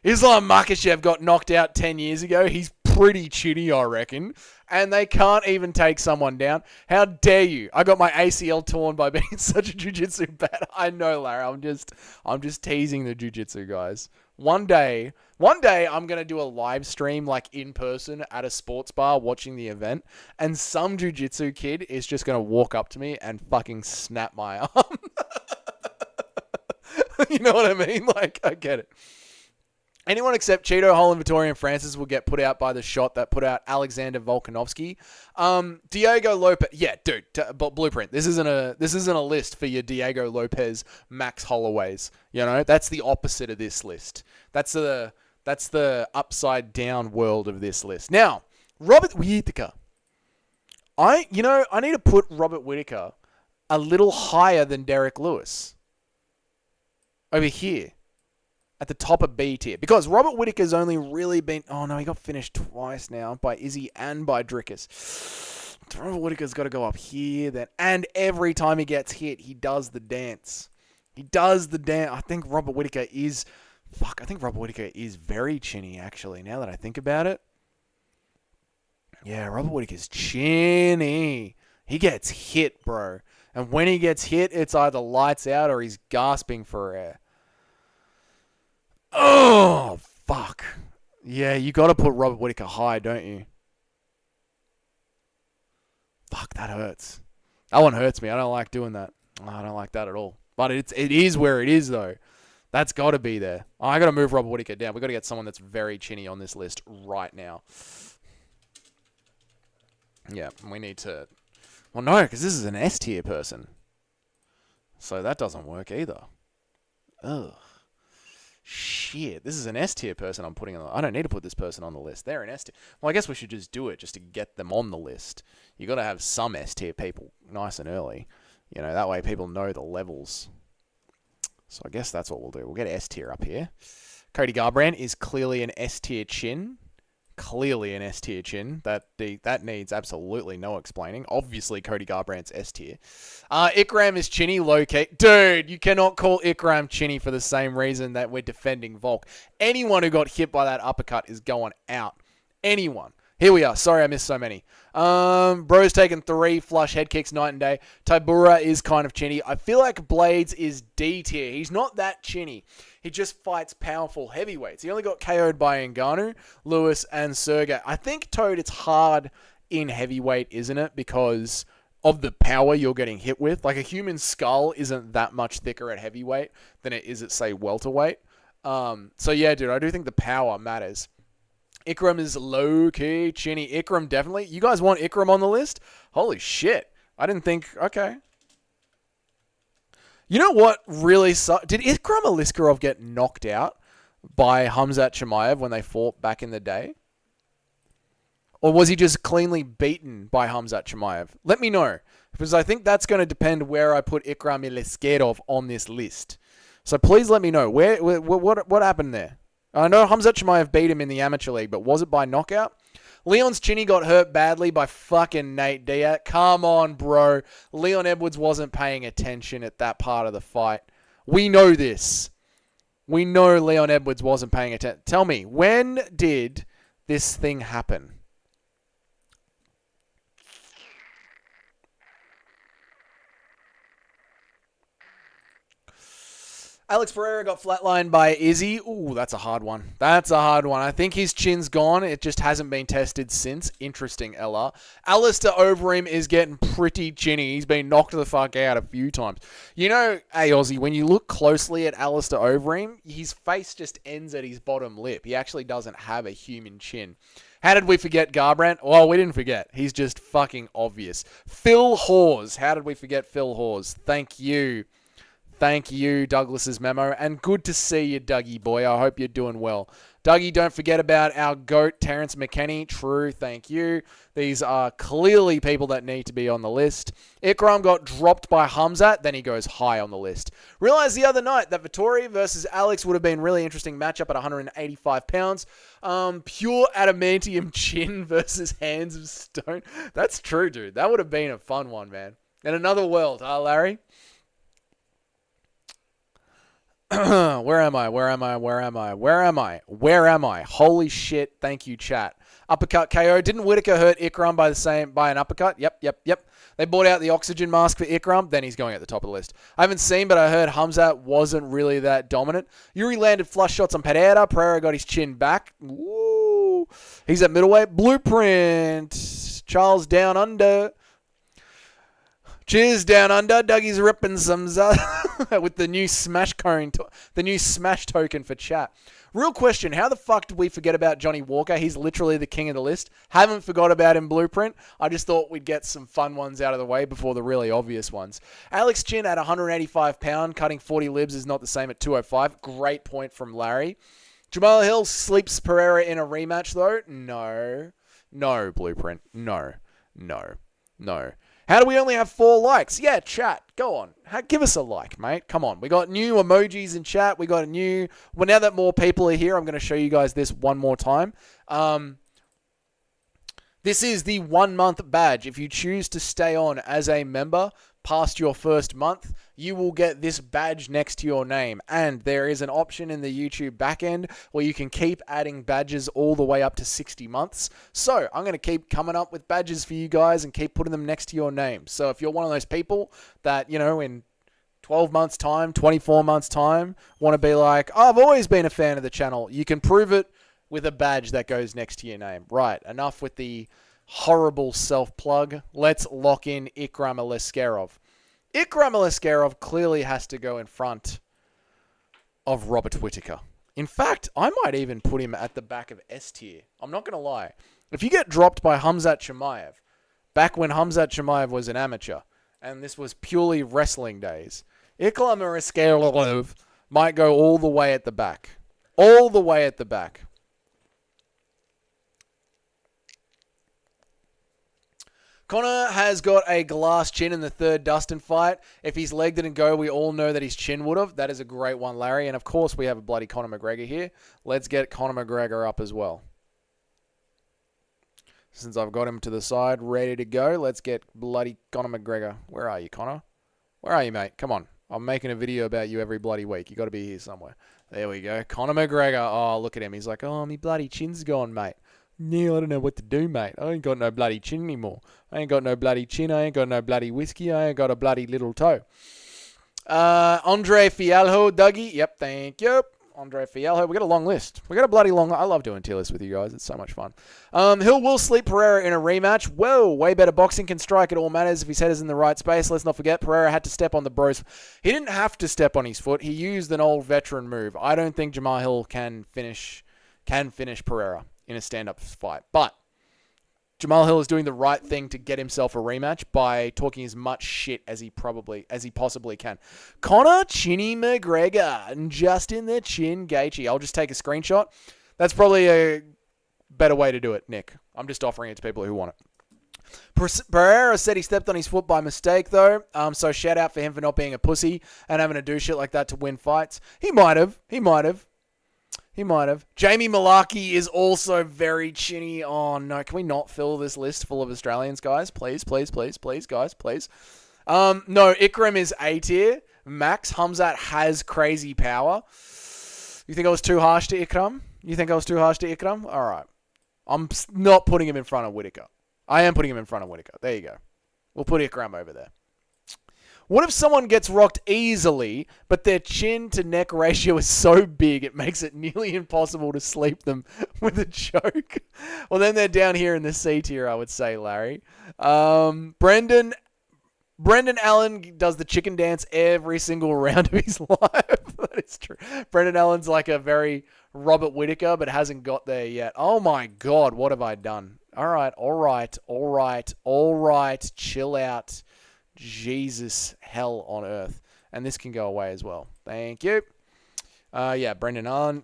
Islam Makhachev got knocked out 10 years ago. He's pretty chinny, I reckon. And they can't even take someone down. How dare you? I got my ACL torn by being such a jiu-jitsu bat. I know, Larry. I'm just teasing the jiu-jitsu guys. One day I'm going to do a live stream like in person at a sports bar watching the event. And some jiu-jitsu kid is just going to walk up to me and fucking snap my arm. You know what I mean? Like, I get it. Anyone except Cheeto, Holland, Vittoria, and Francis will get put out by the shot that put out Alexander Volkanovski. Diego Lopez, yeah, dude, Blueprint. This isn't a list for your Diego Lopez, Max Holloways. You know, that's the opposite of this list. That's the upside down world of this list. Now, Robert Whittaker. I need to put Robert Whittaker a little higher than Derek Lewis. Over here. At the top of B tier. Because Robert Whittaker's only really been... Oh, no, he got finished twice now by Izzy and by Drickus. Robert Whittaker's got to go up here then. And every time he gets hit, he does the dance. I think Robert Whittaker is... I think Robert Whittaker is very chinny, actually, now that I think about it. Yeah, Robert Whittaker's chinny. He gets hit, bro. And when he gets hit, it's either lights out or he's gasping for air. Oh, fuck. Yeah, you got to put Robert Whittaker high, don't you? Fuck, that hurts. That one hurts me. I don't like doing that. I don't like that at all. But it is where it is, though. That's got to be there. I got to move Robert Whittaker down. We got to get someone that's very chinny on this list right now. Yeah, we need to... Well, no, because this is an S tier person. So that doesn't work either. Ugh. Shit, this is an S tier person I'm putting on the... I don't need to put this person on the list. They're an S tier. Well, I guess we should just do it just to get them on the list. You got to have some S tier people nice and early. You know, that way people know the levels. So I guess that's what we'll do. We'll get S tier up here. Cody Garbrandt is clearly an S tier chin. That needs absolutely no explaining. Obviously, Cody Garbrandt's S tier. Ikram is chinny, low key. Dude, you cannot call Ikram chinny for the same reason that we're defending Volk. Anyone who got hit by that uppercut is going out. Anyone. Here we are. Sorry, I missed so many. Bro's taken 3 flush head kicks night and day. Tybura is kind of chinny. I feel like Blades is D tier. He's not that chinny. He just fights powerful heavyweights. He only got KO'd by Ngannou, Lewis, and Sergey. I think, Toad, it's hard in heavyweight, isn't it? Because of the power you're getting hit with. Like, a human skull isn't that much thicker at heavyweight than it is at, say, welterweight. So, yeah, dude, I do think the power matters. Ikram is low-key chinny. Ikram, definitely. You guys want Ikram on the list? Holy shit. I didn't think... Okay. You know what really sucked? Did Ikram Aliskerov get knocked out by Khamzat Chimaev when they fought back in the day? Or was he just cleanly beaten by Khamzat Chimaev? Let me know. Because I think that's going to depend where I put Ikram Aliskerov on this list. So please let me know. What happened there? I know Khamzat Chimaev beat him in the amateur league, but was it by knockout? Leon's chinny got hurt badly by fucking Nate Diaz. Come on, bro. Leon Edwards wasn't paying attention at that part of the fight. We know this. We know Leon Edwards wasn't paying attention. Tell me, when did this thing happen? Alex Pereira got flatlined by Izzy. Ooh, that's a hard one. That's a hard one. I think his chin's gone. It just hasn't been tested since. Interesting, LR. Alistair Overeem is getting pretty chinny. He's been knocked the fuck out a few times. You know, hey, Aussie, when you look closely at Alistair Overeem, his face just ends at his bottom lip. He actually doesn't have a human chin. How did we forget Garbrandt? Well, we didn't forget. He's just fucking obvious. Phil Hawes. How did we forget Phil Hawes? Thank you. Thank you, Douglas's memo. And good to see you, Dougie boy. I hope you're doing well. Dougie, don't forget about our GOAT, Terrence McKenney. True, thank you. These are clearly people that need to be on the list. Ikram got dropped by Hamzat, then he goes high on the list. Realized the other night that Vettori versus Alex would have been a really interesting matchup at 185 pounds. Pure adamantium chin versus hands of stone. That's true, dude. That would have been a fun one, man. In another world, huh, Larry? Where am I? Holy shit. Thank you, chat. Uppercut KO. Didn't Whitaker hurt Ikram by an uppercut? Yep. They bought out the oxygen mask for Ikram. Then he's going at the top of the list. I haven't seen, but I heard Hamzat wasn't really that dominant. Yuri landed flush shots on Pereira. Pereira got his chin back. Woo. He's at middleweight. Blueprint. Charles down under. Cheers down under. Dougie's ripping some with the new smash cone, the new smash token for chat. Real question, how the fuck did we forget about Johnny Walker? He's literally the king of the list. Haven't forgot about him, Blueprint. I just thought we'd get some fun ones out of the way before the really obvious ones. Alex Chin at 185 pound, cutting 40 libs is not the same at 205. Great point from Larry. Jamal Hill sleeps Pereira in a rematch though? No, Blueprint. No. How do we only have 4 likes? Yeah, chat. Go on. Give us a like, mate. Come on. We got new emojis in chat. We got a new... Well, now that more people are here, I'm going to show you guys this one more time. This is the 1-month badge. If you choose to stay on as a member past your first month, you will get this badge next to your name. And there is an option in the YouTube backend where you can keep adding badges all the way up to 60 months. So I'm going to keep coming up with badges for you guys and keep putting them next to your name. So if you're one of those people that, you know, in 12 months time, 24 months time, want to be like, oh, I've always been a fan of the channel, you can prove it with a badge that goes next to your name. Right, enough with the horrible self-plug. Let's lock in Ikram Aleskarov. Ikram Aleskarov clearly has to go in front of Robert Whitaker. In fact, I might even put him at the back of S tier. I'm not going to lie. If you get dropped by Hamzat Chimaev, back when Hamzat Chimaev was an amateur, and this was purely wrestling days, Ikram Aleskarov might go all the way at the back. All the way at the back. Connor has got a glass chin in the third Dustin fight. If his leg didn't go, we all know that his chin would have. That is a great one, Larry. And of course, we have a bloody Conor McGregor here. Let's get Conor McGregor up as well. Since I've got him to the side, ready to go, let's get bloody Conor McGregor. Where are you, Connor? Where are you, mate? Come on. I'm making a video about you every bloody week. You got to be here somewhere. There we go. Conor McGregor. Oh, look at him. He's like, oh, me bloody chin's gone, mate. Yeah, I don't know what to do, mate. I ain't got no bloody chin anymore. I ain't got no bloody chin. I ain't got no bloody whiskey. I ain't got a bloody little toe. Andre Fialho, Dougie. Yep, thank you. Andre Fialho. We got a long list. We got a bloody long... I love doing tier lists with you guys. It's so much fun. Hill will sleep Pereira in a rematch. Whoa, way better boxing. Can strike. It all matters if his head is in the right space. Let's not forget, Pereira had to step on the bros. He didn't have to step on his foot. He used an old veteran move. I don't think Jamal Hill can finish Pereira in a stand-up fight. But Jamal Hill is doing the right thing to get himself a rematch by talking as much shit as he possibly can. Conor Chinny McGregor and Justin the Chin Gaethje. I'll just take a screenshot. That's probably a better way to do it, Nick. I'm just offering it to people who want it. Pereira said he stepped on his foot by mistake, though. So shout out for him for not being a pussy and having to do shit like that to win fights. He might have. Jamie Malarkey is also very chinny. Oh, no. Can we not fill this list full of Australians, guys? Please, guys, please. No, Ikram is A tier. Max Hamzat has crazy power. You think I was too harsh to Ikram? All right. I'm not putting him in front of Whitaker. I am putting him in front of Whitaker. There you go. We'll put Ikram over there. What if someone gets rocked easily, but their chin to neck ratio is so big it makes it nearly impossible to sleep them with a choke? Well, then they're down here in the C tier, I would say, Larry. Brendan Allen does the chicken dance every single round of his life. That is true. Brendan Allen's like a very Robert Whittaker, but hasn't got there yet. Oh my God, what have I done? All right. Chill out. Jesus, hell on earth. And this can go away as well. Thank you. Yeah, Brendan Allen.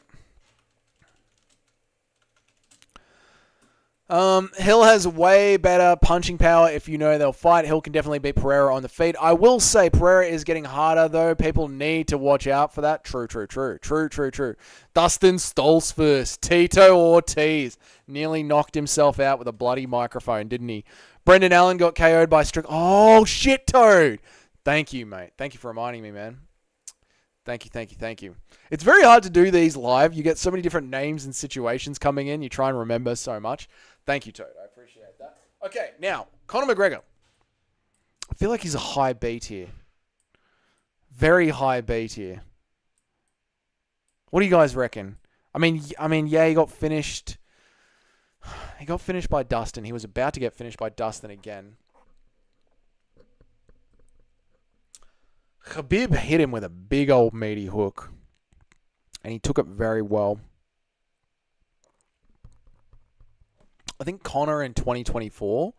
Hill has way better punching power. If you know they'll fight, Hill can definitely beat Pereira on the feet. I will say Pereira is getting harder, though. People need to watch out for that. True. Dustin Stolz first. Tito Ortiz nearly knocked himself out with a bloody microphone, didn't he? Brendan Allen got KO'd by Strickland. Oh, shit, Toad. Thank you, mate. Thank you for reminding me, man. Thank you. It's very hard to do these live. You get so many different names and situations coming in. You try and remember so much. Thank you, Toad. I appreciate that. Okay, now, Conor McGregor. I feel like he's a high B tier. Very high B tier. What do you guys reckon? I mean, yeah, he got finished. He got finished by Dustin. He was about to get finished by Dustin again. Khabib hit him with a big old meaty hook. And he took it very well. I think Conor in 2024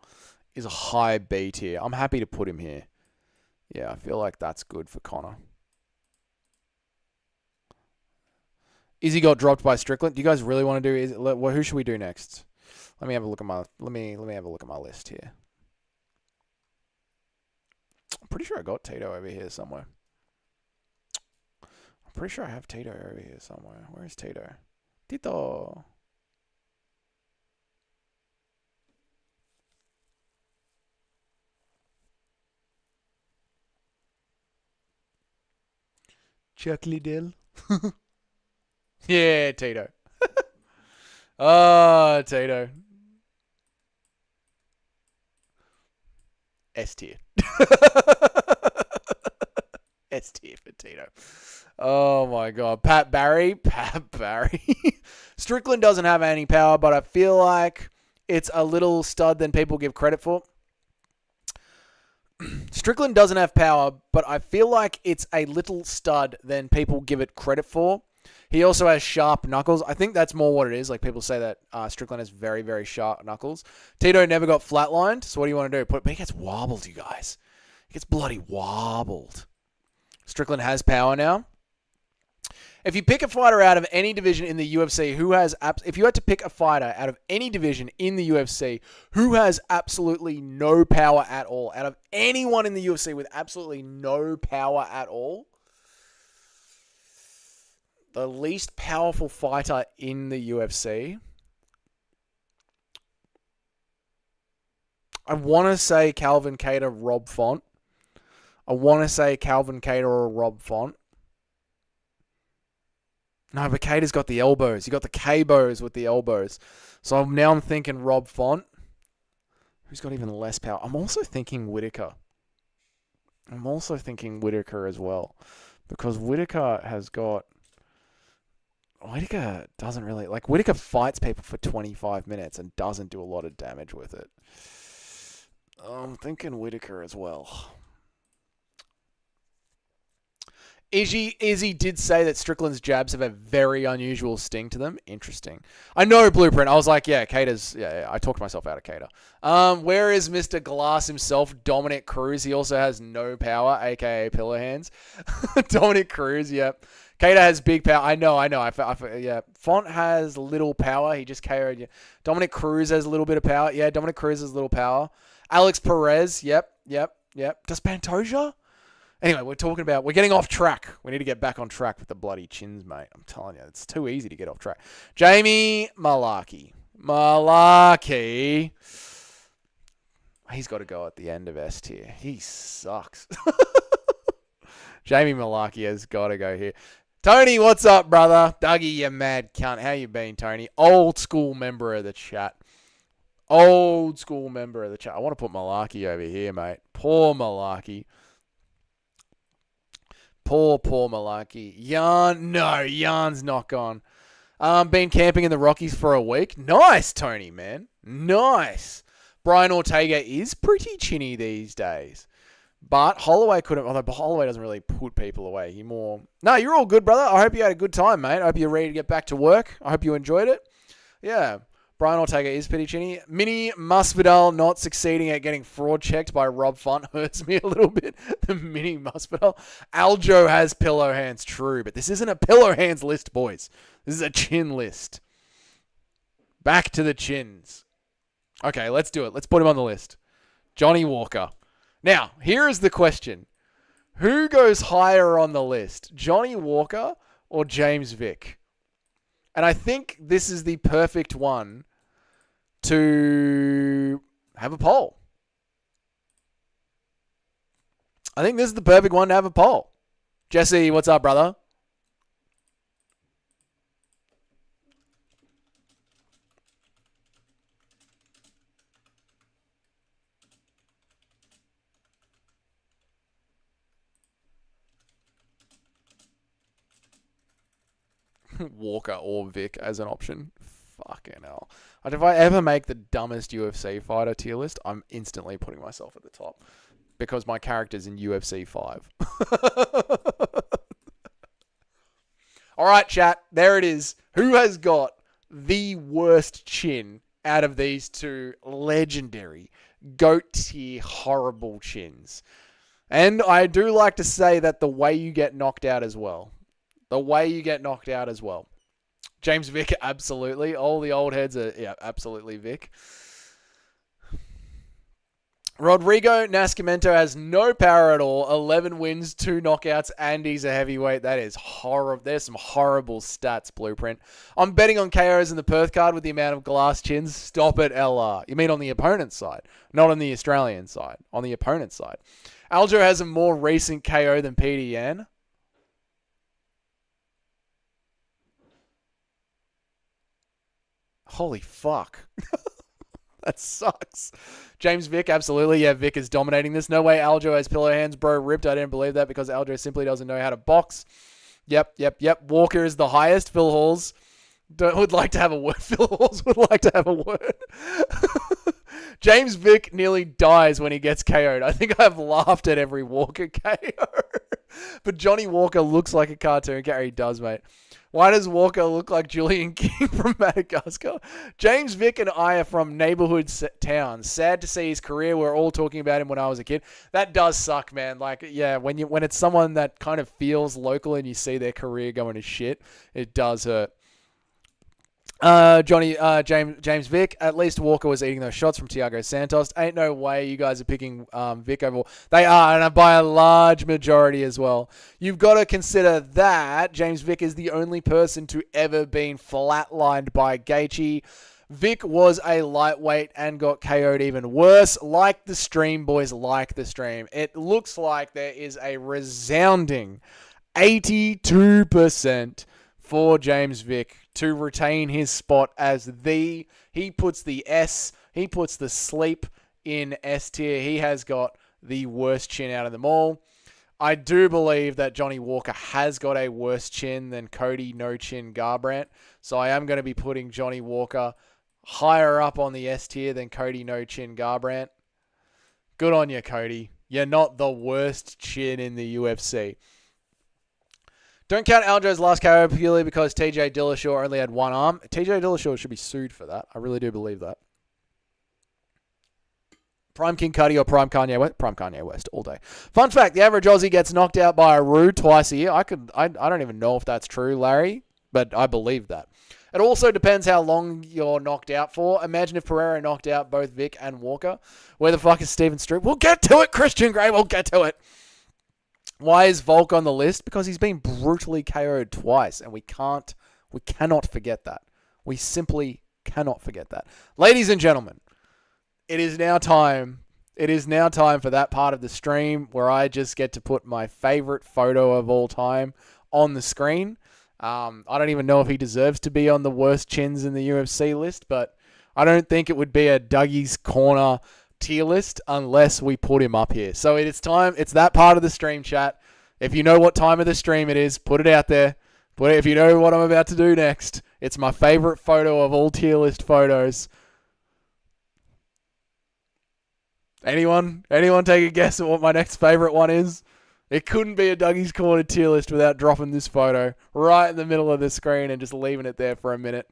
is a high B tier. I'm happy to put him here. Yeah, I feel like that's good for Conor. Izzy got dropped by Strickland. Do you guys really want to do? Who should we do next? Let me have a look at my. Let me have a look at my list here. I'm pretty sure I got Tito over here somewhere. I'm pretty sure I have Tito over here somewhere. Where's Tito? Tito. Chuck Liddell. Yeah, Tito. Oh, Tito. S tier. S tier for Tito. Oh my God. Pat Barry. Strickland doesn't have any power, but I feel like it's a little stud than people give credit for. Strickland doesn't have power, but I feel like it's a little stud than people give it credit for. He also has sharp knuckles. I think that's more what it is. Like people say that Strickland has very, very sharp knuckles. Tito never got flatlined. So what do you want to do? But he gets wobbled, you guys. He gets bloody wobbled. Strickland has power now. If you pick a fighter out of any division in the UFC if you had to pick a fighter out of any division in the UFC who has absolutely no power at all, out of anyone in the UFC with absolutely no power at all, the least powerful fighter in the UFC, I want to say Calvin Kattar, Rob Font. I want to say Calvin Kattar or Rob Font. No, but Cater's got the elbows. You got the K-bows with the elbows. So now I'm thinking Rob Font. Who's got even less power? I'm also thinking Whittaker. As well. Because Whittaker doesn't really... Whittaker fights people for 25 minutes and doesn't do a lot of damage with it. I'm thinking Whittaker as well. Izzy did say that Strickland's jabs have a very unusual sting to them. Interesting. I know Blueprint. I was like, yeah, Cater's... Yeah, I talked myself out of Cater. Where is Mr. Glass himself? Dominic Cruz. He also has no power, a.k.a. pillar hands. Dominic Cruz, yep. Cater has big power. I know. Yeah. Font has little power. He just KO'd you. Dominic Cruz has a little bit of power. Yeah, Dominic Cruz has a little power. Alex Perez. Yep. Does Pantoja? Anyway, we're getting off track. We need to get back on track with the bloody chins, mate. I'm telling you, it's too easy to get off track. Jamie Malaki. He's got to go at the end of S tier. He sucks. Jamie Malaki has got to go here. Tony, what's up, brother? Dougie, you mad cunt. How you been, Tony? Old school member of the chat. I want to put Malaki over here, mate. Poor Malaki. Poor Malaki. Yarn's not gone. Been camping in the Rockies for a week. Nice, Tony, man. Nice. Brian Ortega is pretty chinny these days. But Holloway couldn't, although Holloway doesn't really put people away. No, you're all good, brother. I hope you had a good time, mate. I hope you're ready to get back to work. I hope you enjoyed it. Yeah. Brian Ortega is pretty chinny. Mini Masvidal not succeeding at getting fraud checked by Rob Font hurts me a little bit. The Mini Masvidal. Aljo has pillow hands, true. But this isn't a pillow hands list, boys. This is a chin list. Back to the chins. Okay, let's do it. Let's put him on the list. Johnny Walker. Now, here is the question. Who goes higher on the list? Johnny Walker or James Vick? And I think this is the perfect one to have a poll. I think this is the perfect one to have a poll. Jesse, what's up, brother? Walker or Vic as an option. Fucking hell. If I ever make the dumbest UFC fighter tier list, I'm instantly putting myself at the top. Because my character's in UFC 5. Alright, chat. There it is. Who has got the worst chin out of these two legendary, GOAT tier, horrible chins? And I do like to say that the way you get knocked out as well. James Vick, absolutely. All the old heads are, yeah, absolutely Vic. Rodrigo Nascimento has no power at all. 11 wins, 2 knockouts, and he's a heavyweight. That is horrible. There's some horrible stats, Blueprint. I'm betting on KOs in the Perth card with the amount of glass chins. Stop it, LR. You mean on the opponent's side, not on the Australian side. On the opponent's side. Aljo has a more recent KO than Peter Yan. Holy fuck. That sucks. James Vick, absolutely. Yeah, Vick is dominating this. No way Aljo has pillow hands, bro. Ripped. I didn't believe that because Aljo simply doesn't know how to box. Yep. Walker is the highest. Phil Halls would like to have a word. Phil Halls would like to have a word. James Vick nearly dies when he gets KO'd. I think I've laughed at every Walker KO. But Johnny Walker looks like a cartoon character. He does, mate. Why does Walker look like Julian King from Madagascar? James Vick and I are from neighborhood towns. Sad to see his career. We're all talking about him when I was a kid. That does suck, man. Like, yeah, when it's someone that kind of feels local and you see their career going to shit, it does hurt. James Vick. At least Walker was eating those shots from Thiago Santos. Ain't no way you guys are picking Vick over. They are, and by a large majority as well. You've got to consider that James Vick is the only person to ever been flatlined by Gaethje. Vick was a lightweight and got KO'd even worse. Like the stream, boys, like the stream. It looks like there is a resounding 82% for James Vick to retain his spot as he puts the sleep in S tier. He has got the worst chin out of them all. I do believe that Johnny Walker has got a worse chin than Cody No Chin Garbrandt. So I am going to be putting Johnny Walker higher up on the S tier than Cody No Chin Garbrandt. Good on you, Cody. You're not the worst chin in the UFC. Don't count Aljo's last KO purely because TJ Dillashaw only had one arm. TJ Dillashaw should be sued for that. I really do believe that. Prime King Cudi or Prime Kanye West? Prime Kanye West all day. Fun fact, the average Aussie gets knocked out by a Roo twice a year. I don't even know if that's true, Larry, but I believe that. It also depends how long you're knocked out for. Imagine if Pereira knocked out both Vick and Walker. Where the fuck is Steven Stroup? We'll get to it, Christian Gray. We'll get to it. Why is Volk on the list? Because he's been brutally KO'd twice, and we cannot forget that. We simply cannot forget that. Ladies and gentlemen, it is now time for that part of the stream where I just get to put my favorite photo of all time on the screen. I don't even know if he deserves to be on the worst chins in the UFC list, but I don't think it would be a Dougie's Corner tier list unless we put him up here. So it's time. It's that part of the stream, chat. If you know what time of the stream it is, put it out there. If you know what I'm about to do next, it's my favorite photo of all tier list photos. Anyone take a guess at what my next favorite one is? It couldn't be a Dougie's Corner tier list without dropping this photo right in the middle of the screen and just leaving it there for a minute.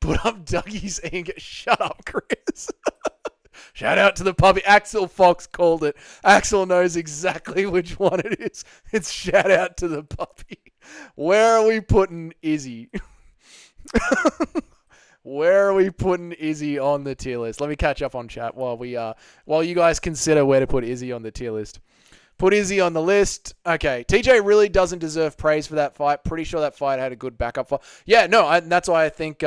Put up Dougie's Inc. Shut up, Chris. Shout out to the puppy. Axel Fox called it. Axel knows exactly which one it is. It's shout out to the puppy. Where are we putting Izzy? Where are we putting Izzy on the tier list? Let me catch up on chat while you guys consider where to put Izzy on the tier list. Put Izzy on the list. Okay, TJ really doesn't deserve praise for that fight. Pretty sure that fight had a good backup fight. Yeah, no, that's why I think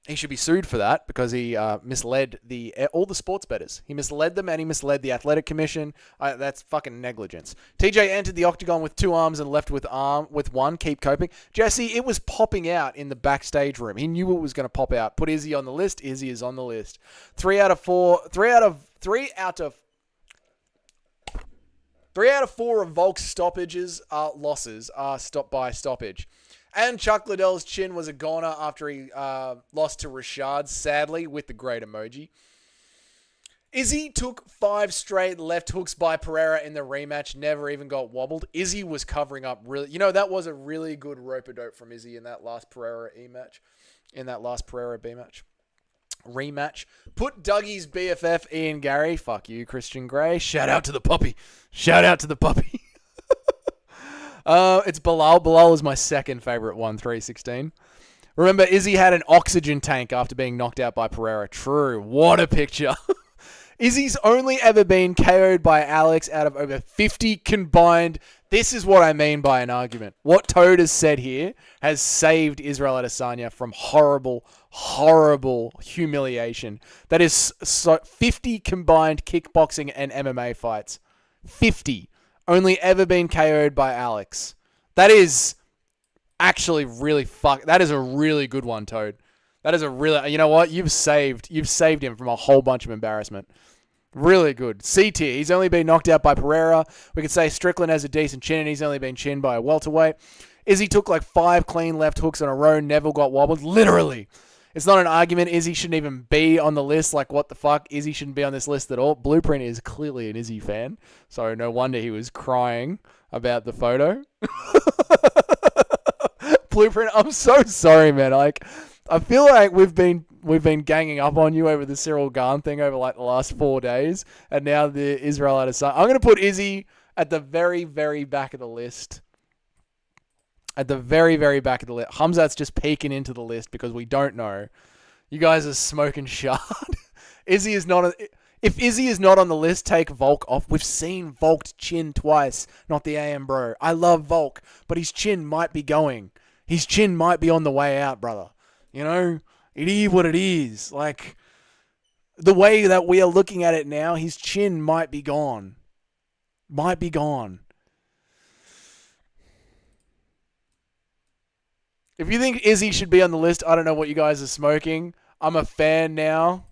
he should be sued for that because he misled all the sports bettors. He misled them and he misled the athletic commission. That's fucking negligence. TJ entered the octagon with 2 arms and left with one. Keep coping. Jesse, it was popping out in the backstage room. He knew it was going to pop out. Put Izzy on the list. Izzy is on the list. 3 out of 4 of Volk's stoppages losses are stopped by stoppage. And Chuck Liddell's chin was a goner after he lost to Rashad, sadly, with the great emoji. Izzy took 5 straight left hooks by Pereira in the rematch, never even got wobbled. Izzy was covering up really. That was a really good rope-a-dope from Izzy in that last Pereira B match. Rematch. Put Dougie's BFF Ian Gary. Fuck you, Christian Grey. Shout out to the puppy. It's Bilal. Bilal is my second favorite one, 316. Remember, Izzy had an oxygen tank after being knocked out by Pereira. True. What a picture. Izzy's only ever been KO'd by Alex out of over 50 combined. This is what I mean by an argument. What Toad has said here has saved Israel Adesanya from horrible, horrible humiliation. That is 50 combined kickboxing and MMA fights. 50. Only ever been KO'd by Alex. That is actually really that is a really good one, Toad. That is a really, you know what? You've saved him from a whole bunch of embarrassment. Really good. C tier. He's only been knocked out by Pereira. We could say Strickland has a decent chin and he's only been chinned by a welterweight. Izzy took like 5 clean left hooks in a row, never got wobbled. Literally. It's not an argument. Izzy shouldn't even be on the list. Like, what the fuck? Izzy shouldn't be on this list at all. Blueprint is clearly an Izzy fan, so no wonder he was crying about the photo. Blueprint, I'm so sorry, man. Like, I feel like we've been ganging up on you over the Cyril Gahn thing over like the last 4 days, and now the Israel Adesanya. I'm gonna put Izzy at the very, very back of the list. At the very, very back of the list. Hamzat's just peeking into the list because we don't know. You guys are smoking shard. Izzy is not. If Izzy is not on the list, take Volk off. We've seen Volk's chin twice, not the AM bro. I love Volk, but his chin might be going. His chin might be on the way out, brother. It is what it is. Like, the way that we are looking at it now, his chin might be gone. Might be gone. If you think Izzy should be on the list, I don't know what you guys are smoking. I'm a fan now.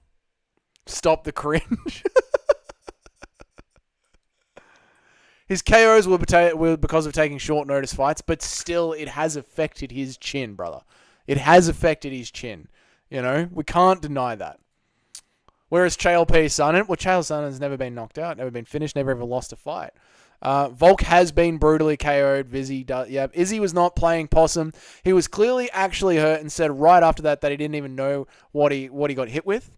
Stop the cringe. His KOs were because of taking short notice fights, but still it has affected his chin, brother. It has affected his chin. We can't deny that. Whereas Chael P. Sonnen, Chael Sonnen's never been knocked out, never been finished, never ever lost a fight. Volk has been brutally KO'd. Izzy was not playing possum. He was clearly actually hurt and said right after that he didn't even know what he got hit with.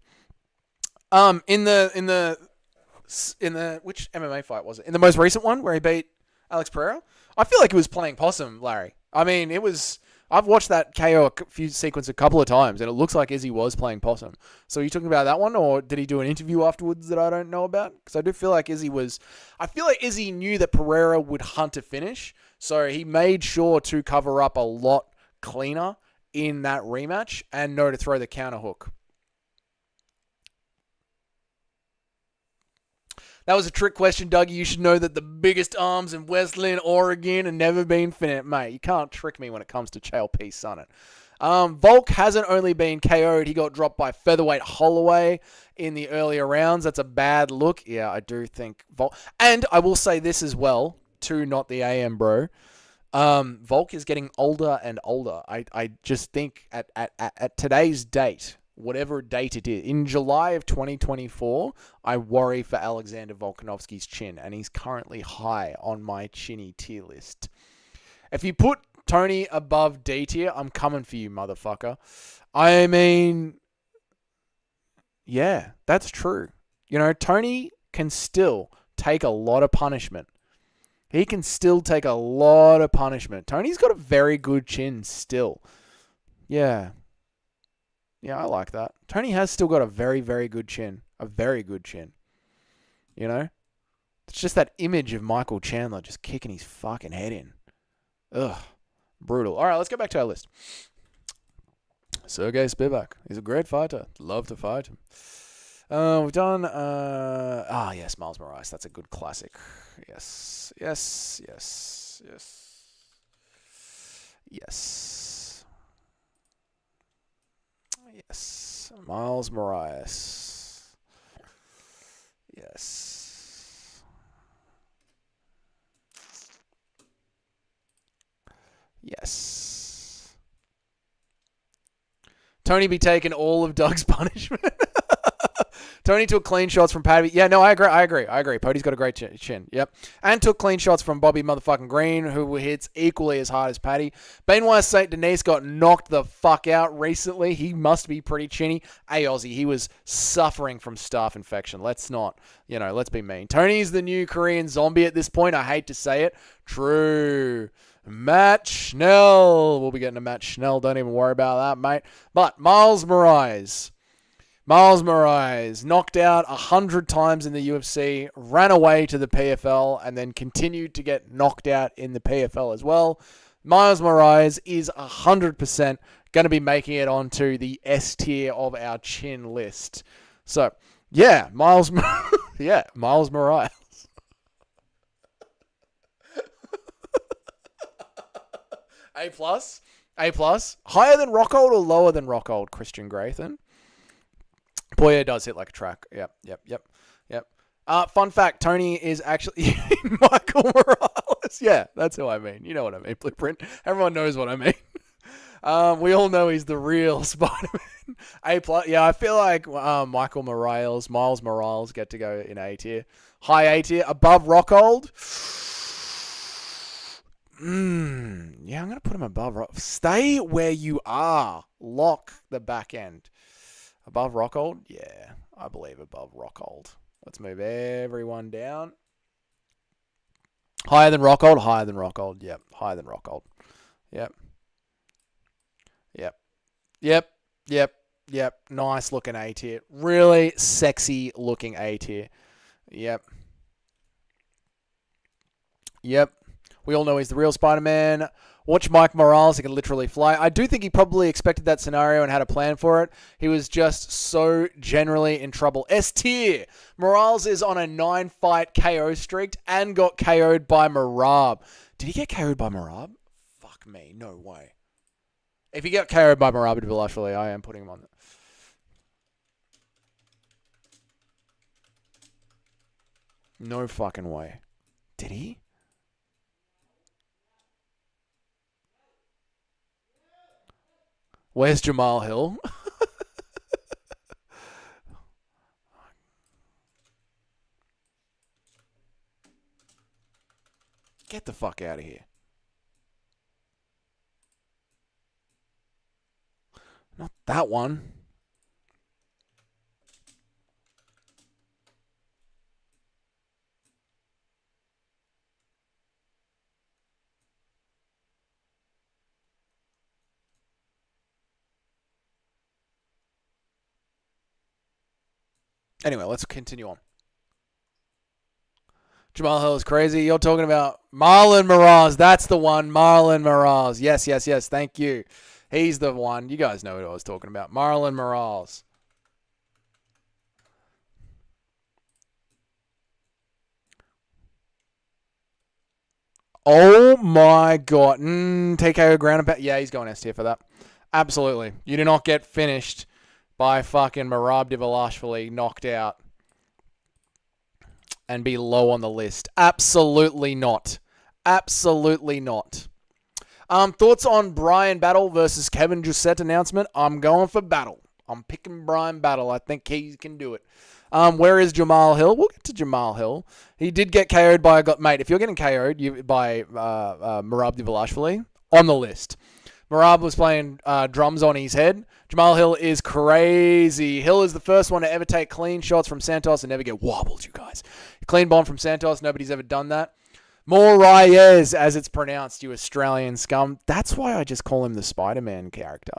In the which MMA fight was it? In the most recent one where he beat Alex Pereira? I feel like he was playing possum, Larry. I mean, I've watched that KO sequence a couple of times, and it looks like Izzy was playing possum. So are you talking about that one, or did he do an interview afterwards that I don't know about? Because I do feel like Izzy knew that Pereira would hunt a finish, so he made sure to cover up a lot cleaner in that rematch and know to throw the counter hook. That was a trick question, Dougie. You should know that the biggest arms in West Lynn, Oregon, have never been finished. Mate, you can't trick me when it comes to Chael P. Sonnen. Volk hasn't only been KO'd, he got dropped by featherweight Holloway in the earlier rounds. That's a bad look. Yeah, I do think Volk. And I will say this as well, to not the AM bro. Volk is getting older and older. I just think at today's date, whatever date it is, in July of 2024, I worry for Alexander Volkanovski's chin, and he's currently high on my chinny tier list. If you put Tony above D tier, I'm coming for you, motherfucker. I mean, yeah, that's true. You know, Tony can still take a lot of punishment. He can still take a lot of punishment. Tony's got a very good chin still. Yeah. Yeah, I like that. Tony has still got a very, very good chin. A very good chin. You know? It's just that image of Michael Chandler just kicking his fucking head in. Ugh. Brutal. All right, let's go back to our list. Sergey Spivak. He's a great fighter. Love to fight him. We've done... yes, Miles Morales. That's a good classic. Yes. Yes. Yes. Yes. Yes. Yes. Miles Morales. Yes. Yes. Tony be taking all of Doug's punishment. Tony took clean shots from Paddy. Yeah, no, I agree. Pody's got a great chin. Yep. And took clean shots from Bobby motherfucking Green, who hits equally as hard as Paddy. Benoit St. Denis got knocked the fuck out recently. He must be pretty chinny. Hey, Aussie, he was suffering from staph infection. Let's not, let's be mean. Tony's the new Korean zombie at this point. I hate to say it. True. Matt Schnell. We'll be getting to Matt Schnell. Don't even worry about that, mate. But Miles Morales knocked out 100 times in the UFC, ran away to the PFL, and then continued to get knocked out in the PFL as well. Miles Morales is 100% going to be making it onto the S tier of our chin list. So, yeah, Miles Morales. A+. Higher than Rockhold or lower than Rockhold, Christian Grayson? Poirier does hit like a track. Yep. Fun fact, Tony is actually Michael Morales. Yeah, that's who I mean. You know what I mean, Blueprint. Everyone knows what I mean. We all know he's the real Spider-Man. A+. Yeah, I feel like Miles Morales get to go in A tier. High A tier. Above Rockhold. Yeah, I'm going to put him above Rockhold. Stay where you are. Lock the back end. Above Rockhold? Yeah, I believe above Rockhold. Let's move everyone down. Higher than Rockhold? Yep, higher than Rockhold. Yep. Nice looking A tier. Really sexy looking A tier. Yep. We all know he's the real Spider-Man. Watch Mike Morales. He can literally fly. I do think he probably expected that scenario and had a plan for it. He was just so generally in trouble. S tier. Morales is on a 9-fight KO streak and got KO'd by Merab. Did he get KO'd by Merab? Fuck me. No way. If he got KO'd by Merab, actually, I am putting him on. No fucking way. Did he? Where's Jamal Hill? Get the fuck out of here. Not that one. Anyway, let's continue on. Jamal Hill is crazy. You're talking about Marlon Moraes. That's the one. Marlon Moraes. Yes. Thank you. He's the one. You guys know what I was talking about. Marlon Moraes. Oh my God. TKO ground and pound. Yeah, he's going S tier for that. Absolutely. You do not get finished by fucking Merab Dvalishvili knocked out and be low on the list? Absolutely not. Absolutely not. Thoughts on Brian Battle versus Kevin Doucette announcement? I'm going for Battle. I'm picking Brian Battle. I think he can do it. Where is Jamal Hill? We'll get to Jamal Hill. He did get KO'd by mate. If you're getting KO'd by Merab Dvalishvili, on the list. Merab was playing drums on his head. Jamal Hill is crazy. Hill is the first one to ever take clean shots from Santos and never get wobbled, you guys. Clean bomb from Santos. Nobody's ever done that. Moraes, as it's pronounced, you Australian scum. That's why I just call him the Spider-Man character.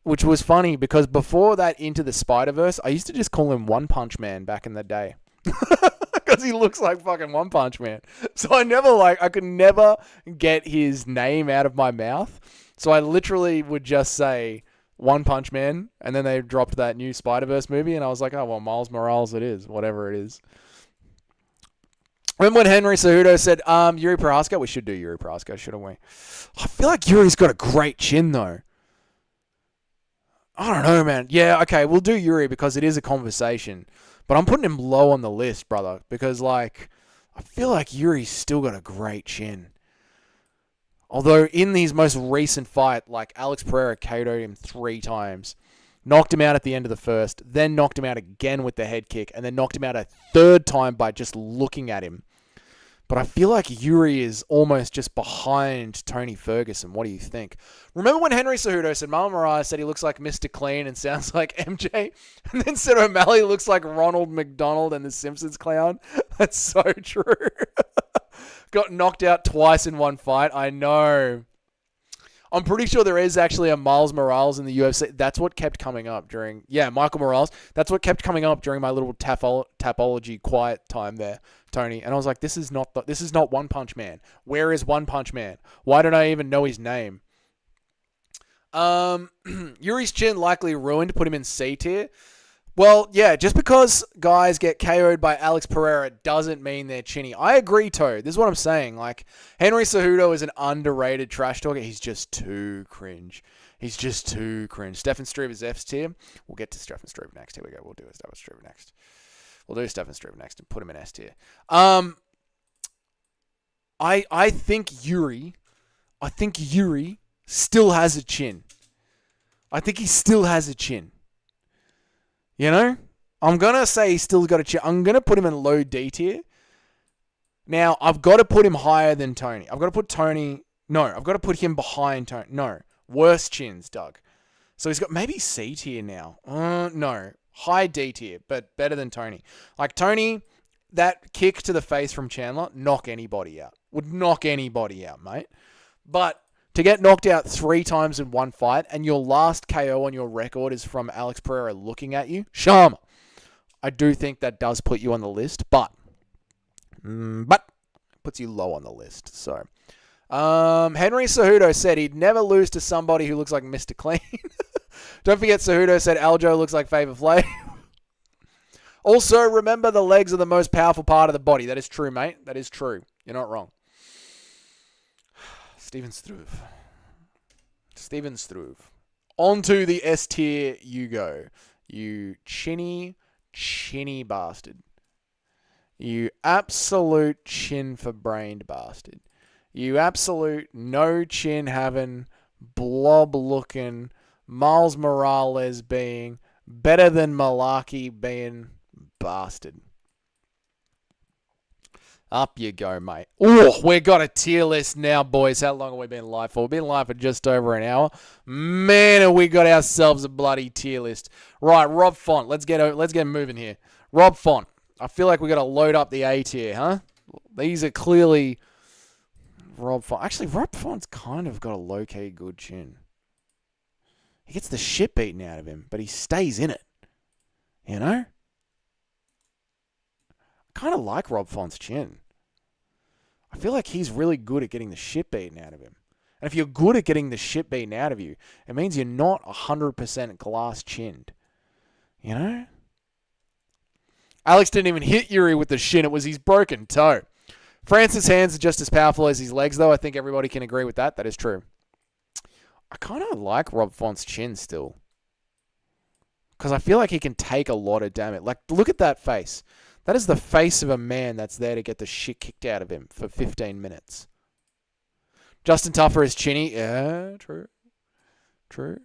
Which was funny because before that, Into the Spider-Verse, I used to just call him One Punch Man back in the day. Because he looks like fucking One Punch Man. So I could never get his name out of my mouth. So I literally would just say One Punch Man. And then they dropped that new Spider-Verse movie. And I was like, oh, well, Miles Morales it is. Whatever it is. Remember when Henry Cejudo said, Yuri Prohaska? We should do Yuri Prohaska, shouldn't we? I feel like Yuri's got a great chin, though. I don't know, man. Yeah, okay, we'll do Yuri because it is a conversation. But I'm putting him low on the list, brother. Because, I feel like Yuri's still got a great chin. Although, in his most recent fight, Alex Pereira KO'd him 3 times. Knocked him out at the end of the first. Then knocked him out again with the head kick. And then knocked him out a 3rd time by just looking at him. But I feel like Yuri is almost just behind Tony Ferguson. What do you think? Remember when Henry Cejudo said Marlon Moraes said he looks like Mr. Clean and sounds like MJ? And then said O'Malley looks like Ronald McDonald and the Simpsons clown? That's so true. Got knocked out twice in one fight. I know. I'm pretty sure there is actually a Miles Morales in the UFC. That's what kept coming up during... Yeah, Michael Morales. That's what kept coming up during my little tapology quiet time there, Tony. And I was like, this is not One Punch Man. Where is One Punch Man? Why don't I even know his name? Yuri's chin likely ruined. Put him in C tier. Well, yeah, just because guys get KO'd by Alex Pereira doesn't mean they're chinny. I agree, Toe. This is what I'm saying. Henry Cejudo is an underrated trash talker. He's just too cringe. Stefan Struve is F's tier. We'll get to Stefan Struve next. Here we go. We'll do Stefan Struve next. And put him in S tier. I think Yuri still has a chin. I think he still has a chin. You know? I'm going to say he's still got a chin. I'm going to put him in low D tier. Now, I've got to put him higher than Tony. I've got to put him behind Tony. No. Worse chins, Doug. So he's got maybe C tier now. No. High D tier, but better than Tony. Tony, that kick to the face from Chandler, knock anybody out. Would knock anybody out, mate. But... to get knocked out 3 times in one fight and your last KO on your record is from Alex Pereira looking at you, Shama. I do think that does put you on the list, but puts you low on the list. So, Henry Cejudo said he'd never lose to somebody who looks like Mr. Clean. Don't forget Cejudo said Aljo looks like Favour Flav. Also, remember the legs are the most powerful part of the body. That is true, mate. That is true. You're not wrong. Steven Struve. On to the S tier you go. You chinny bastard. You absolute chin for brained bastard. You absolute no chin having, blob looking, Miles Morales being, better than Malaki being bastard. Up you go, mate. Oh, we got a tier list now, boys. How long have we been live for? We've been live for just over an hour. Man, have we got ourselves a bloody tier list. Right, Rob Font. Let's get moving here. Rob Font. I feel like we got to load up the A tier, huh? These are clearly Rob Font. Actually, Rob Font's kind of got a low-key good chin. He gets the shit beaten out of him, but he stays in it. You know? Kind of like Rob Font's chin. I feel like he's really good at getting the shit beaten out of him. And if you're good at getting the shit beaten out of you, it means you're not 100% glass chinned. You know? Alex didn't even hit Yuri with the shin. It was his broken toe. Francis' hands are just as powerful as his legs, though. I think everybody can agree with that. That is true. I kind of like Rob Font's chin still. Because I feel like he can take a lot of damage. Like, look at that face. That is the face of a man that's there to get the shit kicked out of him for 15 minutes. Justin Tuffer is chinny. Yeah, true. True.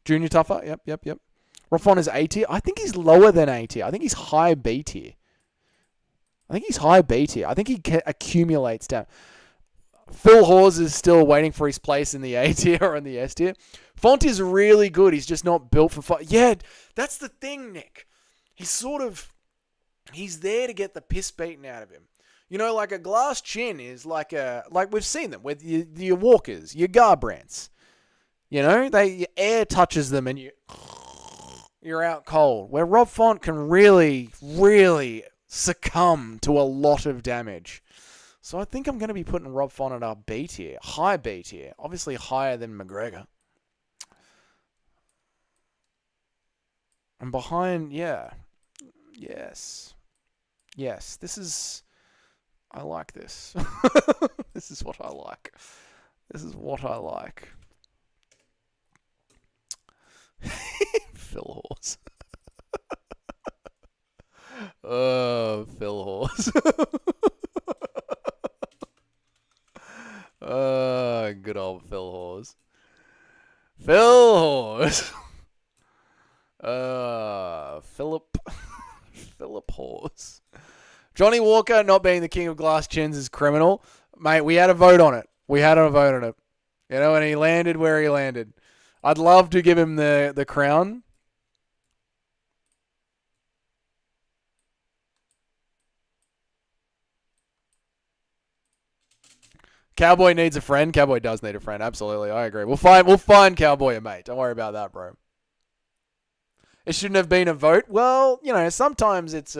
Junior Tuffer. Yep. Rob Font is A tier. I think he's lower than A tier. I think he's high B tier. I think he accumulates down. Phil Hawes is still waiting for his place in the A tier or in the S tier. Font is really good. He's just not built for fight. Yeah, that's the thing, Nick. He's there to get the piss beaten out of him. You know, like a glass chin is like we've seen them with your walkers, your Garbrandts. You know, your air touches them and you're out cold. Where Rob Font can really, really succumb to a lot of damage. So I think I'm going to be putting Rob Font at our B tier, high B tier, obviously higher than McGregor. And behind, yeah. Yes, this is... I like this. This is what I like. Phil Hawes. Oh, Phil Hawes. Oh, good old Phil Hawes. Philip Hawes. Johnny Walker not being the king of glass chins is criminal. Mate, we had a vote on it. You know, and he landed where he landed. I'd love to give him the crown. Cowboy needs a friend. Cowboy does need a friend. Absolutely. I agree. We'll find Cowboy a mate. Don't worry about that, bro. It shouldn't have been a vote. Well, you know, sometimes it's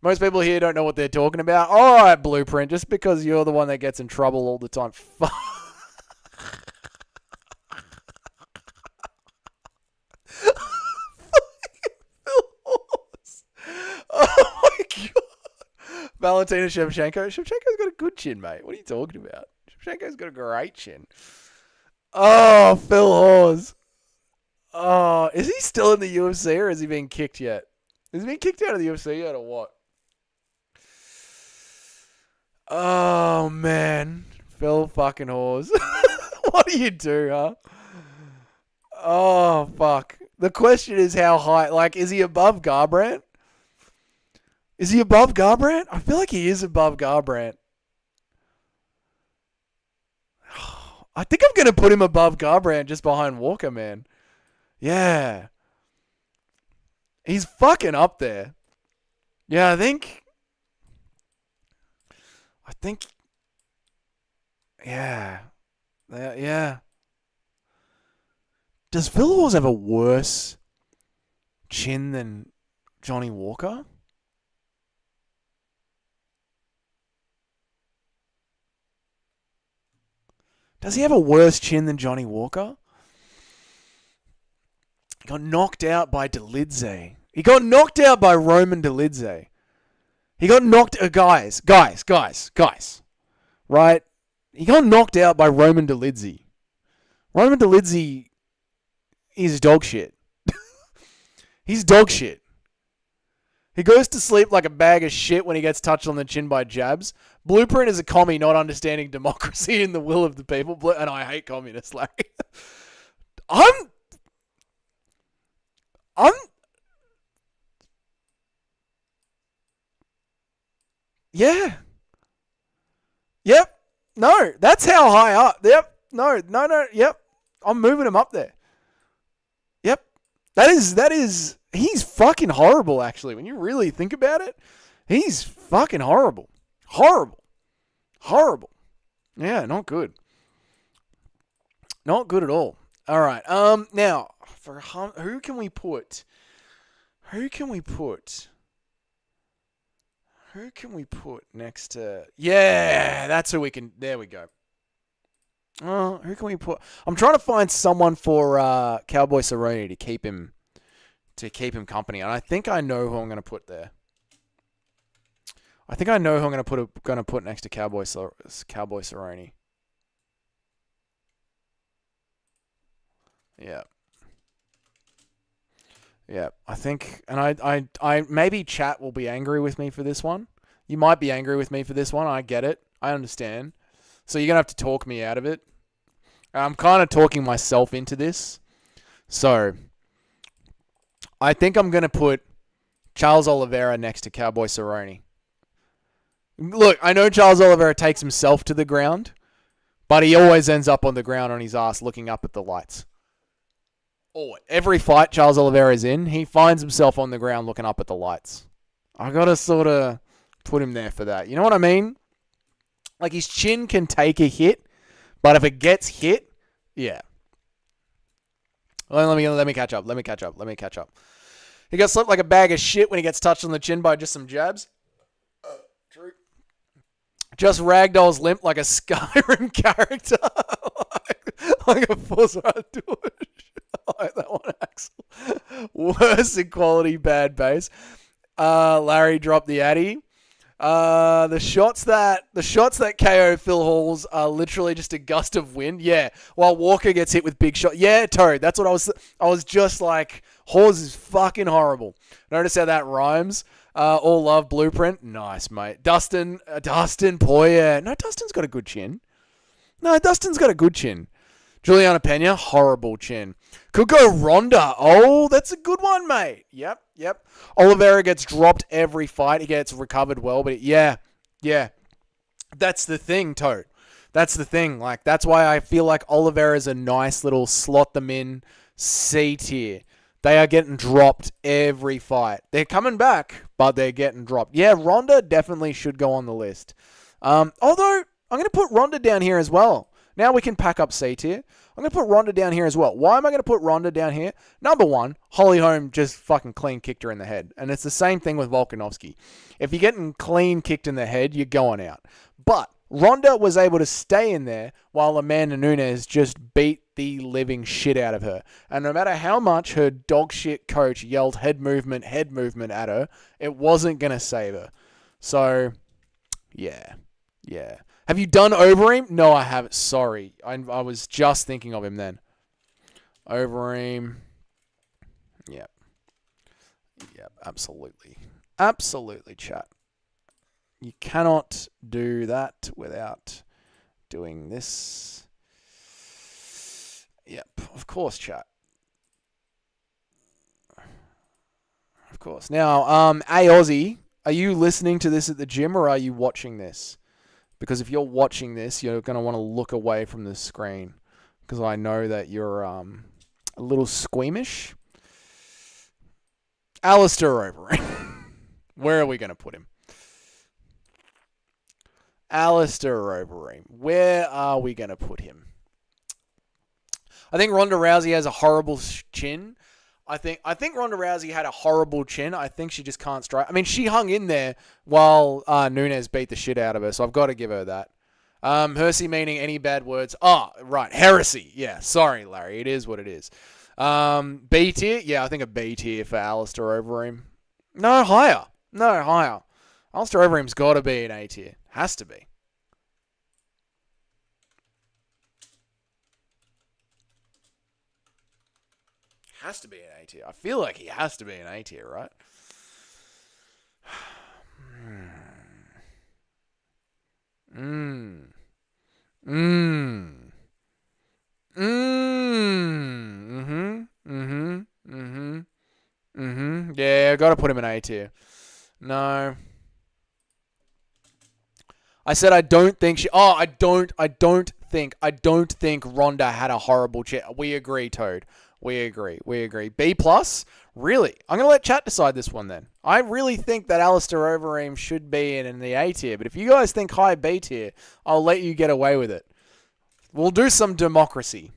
most people here don't know what they're talking about. All right, Blueprint, just because you're the one that gets in trouble all the time. Oh my god. Valentina Shevchenko. Shevchenko's got a good chin, mate. What are you talking about? Shevchenko's got a great chin. Oh, Phil Hawes. Oh, is he still in the UFC or has he been kicked yet? Has he been kicked out of the UFC yet or what? Oh, man. Phil fucking Hawes. What do you do, huh? Oh, fuck. The question is how high. Like, is he above Garbrandt? I feel like he is above Garbrandt. I think I'm going to put him above Garbrandt just behind Walker, man. Yeah. He's fucking up there. Yeah, I think... Yeah. Yeah. Does Phil Hawes have a worse chin than Johnny Walker? Does he have a worse chin than Johnny Walker? He got knocked out by Delidze. He got knocked out by Roman Delidze. He got knocked... guys. Right? He got knocked out by Roman Delidze. Roman Delidze is dog shit. He's dog shit. He goes to sleep like a bag of shit when he gets touched on the chin by jabs. Blueprint is a commie not understanding democracy and the will of the people. And I hate communists, Larry. Yeah. Yep. No, that's how high up. Yep. No. Yep. I'm moving him up there. Yep. That is, he's fucking horrible, actually. When you really think about it, he's fucking horrible. Horrible. Yeah, not good. Not good at all. All right. Now, for who can we put? Who can we put next to... Yeah, that's who we can... There we go. Who can we put? I'm trying to find someone for Cowboy Cerrone to keep him company, and I think I know who I'm going to put there. I think I know who I'm going to put next to Cowboy Cerrone. Yeah. Yeah, I think, and I maybe chat will be angry with me for this one. You might be angry with me for this one. I get it. I understand. So you're gonna have to talk me out of it. I'm kind of talking myself into this. So I think I'm gonna put Charles Oliveira next to Cowboy Cerrone. Look, I know Charles Oliveira takes himself to the ground, but he always ends up on the ground on his ass looking up at the lights. Oh, every fight Charles Oliveira is in, he finds himself on the ground looking up at the lights. I gotta sort of put him there for that. You know what I mean? Like, his chin can take a hit, but if it gets hit, yeah. Let me catch up. Let me catch up. He got slipped like a bag of shit when he gets touched on the chin by just some jabs. True. Just ragdoll's limp like a Skyrim character. like a Forza Dude. I like that one, Axel. Worse in quality, bad base. Larry dropped the Addy. The shots that KO Phil Halls are literally just a gust of wind. Yeah, while Walker gets hit with big shot. Yeah, Toad. That's what I was just like, Halls is fucking horrible. Notice how that rhymes. All love blueprint. Nice, mate. Dustin, Poirier. No, Dustin's got a good chin. Juliana Pena, horrible chin. Could go Ronda. Oh, that's a good one, mate. Yep. Oliveira gets dropped every fight. He gets recovered well, but yeah. That's the thing, Toad. That's the thing. Like, that's why I feel like Oliveira's a nice little slot them in C tier. They are getting dropped every fight. They're coming back, but they're getting dropped. Yeah, Ronda definitely should go on the list. Although, I'm going to put Ronda down here as well. Now we can pack up C tier. I'm going to put Ronda down here as well. Why am I going to put Ronda down here? Number one, Holly Holm just fucking clean kicked her in the head. And it's the same thing with Volkanovski. If you're getting clean kicked in the head, you're going out. But Ronda was able to stay in there while Amanda Nunes just beat the living shit out of her. And no matter how much her dog shit coach yelled head movement at her, it wasn't going to save her. So, yeah. Have you done Overeem? No, I haven't. Sorry. I was just thinking of him then. Overeem. Yep, absolutely. Absolutely, chat. You cannot do that without doing this. Yep, of course, chat. Of course. Now, hey, Aussie, are you listening to this at the gym or are you watching this? Because if you're watching this, you're going to want to look away from the screen. Because I know that you're a little squeamish. Alistair Overeem. Where are we going to put him? Alistair Overeem. Where are we going to put him? I think Ronda Rousey has a horrible chin. I think Ronda Rousey had a horrible chin. I think she just can't strike. I mean, she hung in there while Nunes beat the shit out of her, so I've got to give her that. Hersey meaning any bad words. Oh, right. Heresy. Yeah, sorry, Larry. It is what it is. B tier? Yeah, I think a B tier for Alistair Overeem. No, higher. Alistair Overeem's got to be an A tier. Has to be. Has to be an A tier. I feel like he has to be an A tier, right? Yeah, I gotta put him in A tier. No. I said I don't think she. Oh, I don't think Ronda had a horrible chin. We agree, Toad. We agree. B plus? Really? I'm going to let chat decide this one then. I really think that Alistair Overeem should be in the A tier, but if you guys think high B tier, I'll let you get away with it. We'll do some democracy.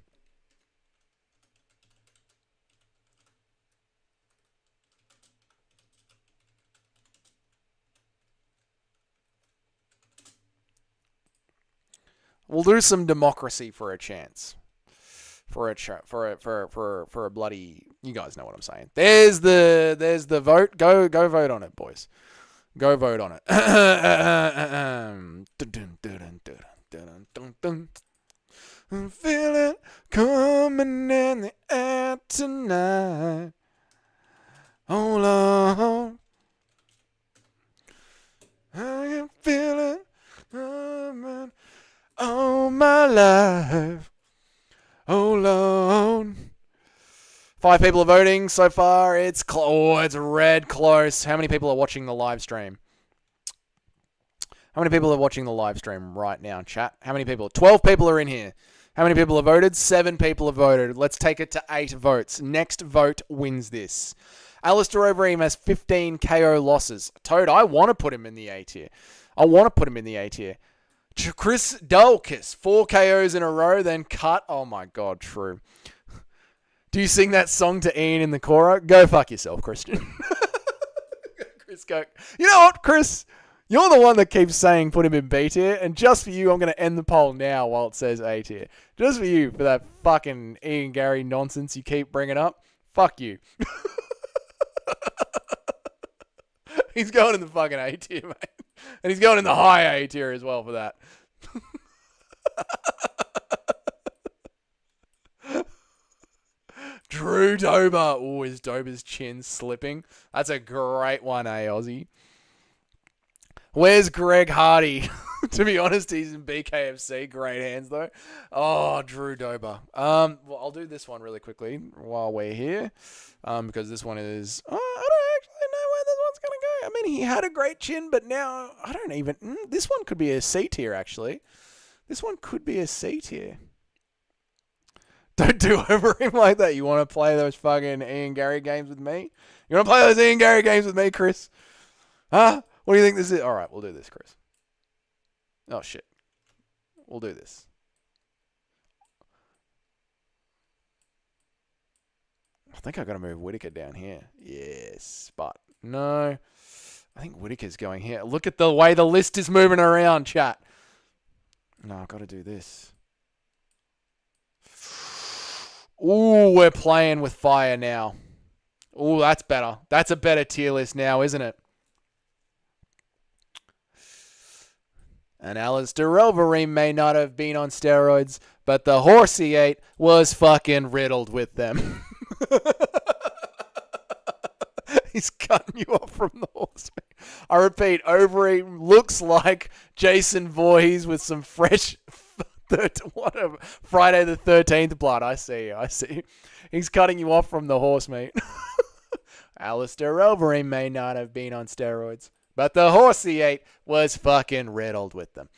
We'll do some democracy for a chance. For a bloody, you guys know what I'm saying. There's the vote. Go vote on it, boys. Go vote on it. Feel it coming in the air tonight. my life alone. 5 people are voting so far. It's it's red close. How many people are watching the live stream? How many people are watching the live stream right now, chat? How many people? 12 people are in here. How many people have voted? 7 people have voted. Let's take it to 8 votes. Next vote wins this. Alistair Overeem has 15 KO losses. Toad, I want to put him in the A tier. Chris Dulkis, 4 KOs in a row, then cut. Oh my God, true. Do you sing that song to Ian in the Cora? Go fuck yourself, Christian. Chris, go. You know what, Chris? You're the one that keeps saying put him in B tier, and just for you, I'm going to end the poll now while it says A tier. Just for you, for that fucking Ian Gary nonsense you keep bringing up. Fuck you. He's going in the fucking A tier, mate. And he's going in the high A tier as well for that. Drew Dober. Oh, is Dober's chin slipping? That's a great one, Aussie? Where's Greg Hardy? To be honest, he's in BKFC. Great hands, though. Oh, Drew Dober. Well, I'll do this one really quickly while we're here. Because this one is... I don't actually know where this one's going to go. I mean, he had a great chin, but now... I don't even... this one could be a C tier, actually. This one could be a C tier. Don't do over him like that. You want to play those fucking Ian Gary games with me? You want to play those Ian Gary games with me, Chris? Huh? What do you think this is? All right, we'll do this, Chris. Oh, shit. We'll do this. I think I got to move Whittaker down here. Yes, but no. I think Whittaker's going here. Look at the way the list is moving around, chat. No, I've got to do this. Ooh, we're playing with fire now. Ooh, that's better. That's a better tier list now, isn't it? And Alistair Overeem may not have been on steroids, but the horse he ate was fucking riddled with them. He's cutting you off from the horse. I repeat, Overeem looks like Jason Voorhees with some fresh Friday the 13th blood. I see. He's cutting you off from the horse, mate. Alistair Overeem may not have been on steroids, but the horse he ate was fucking riddled with them.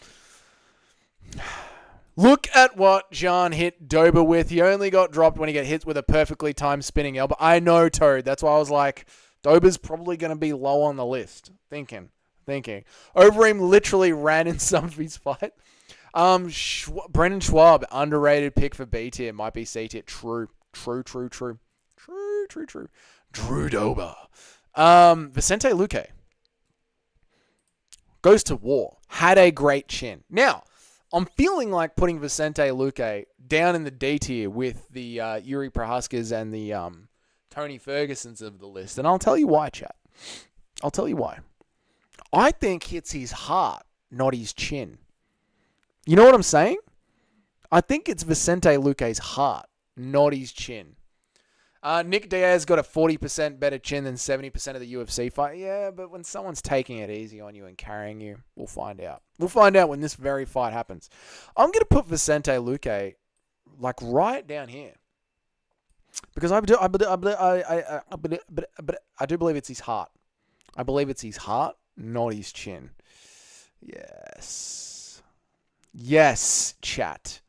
Look at what John hit Dober with. He only got dropped when he got hit with a perfectly timed spinning elbow. I know, Toad. That's why I was like, Dober's probably going to be low on the list. Thinking. Overeem literally ran in some of his fight. Brendan Schwab, underrated pick for B tier. Might be C tier. True. Drew Dober. Vicente Luque goes to war. Had a great chin. Now, I'm feeling like putting Vicente Luque down in the D tier with the Yuri Prohaskis and the Tony Fergusons of the list. And I'll tell you why, chat. I'll tell you why. I think it's his heart, not his chin. You know what I'm saying? I think it's Vicente Luque's heart, not his chin. Nick Diaz got a 40% better chin than 70% of the UFC fight. Yeah, but when someone's taking it easy on you and carrying you, we'll find out. We'll find out when this very fight happens. I'm going to put Vicente Luque like right down here. Because I do believe it's his heart. I believe it's his heart, not his chin. Yes, chat.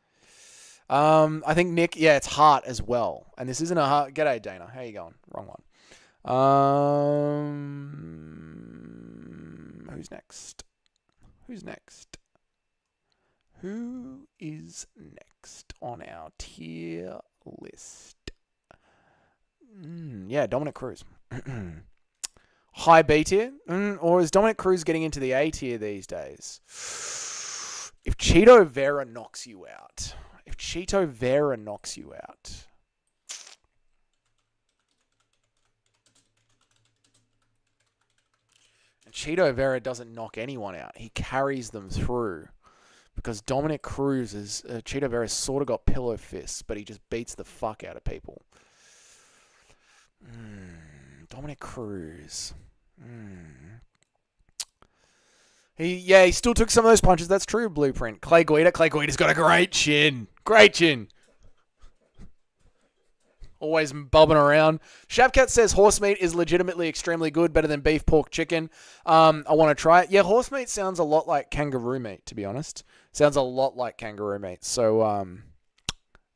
I think Nick, it's heart as well. And this isn't a heart. G'day, Dana. How you going? Wrong one. Who's next? Who is next on our tier list? Dominic Cruz. High B tier? Or is Dominic Cruz getting into the A tier these days? If Chito Vera knocks you out. And Chito Vera doesn't knock anyone out. He carries them through. Because Dominic Cruz is... Chito Vera's sort of got pillow fists, but he just beats the fuck out of people. Dominic Cruz. He still took some of those punches. That's true, Blueprint. Clay Guida's got a great chin. Great chin. Always bobbing around. Shavkat says horse meat is legitimately extremely good, better than beef, pork, chicken. I want to try it. Yeah, horse meat sounds a lot like kangaroo meat, to be honest. Sounds a lot like kangaroo meat. So,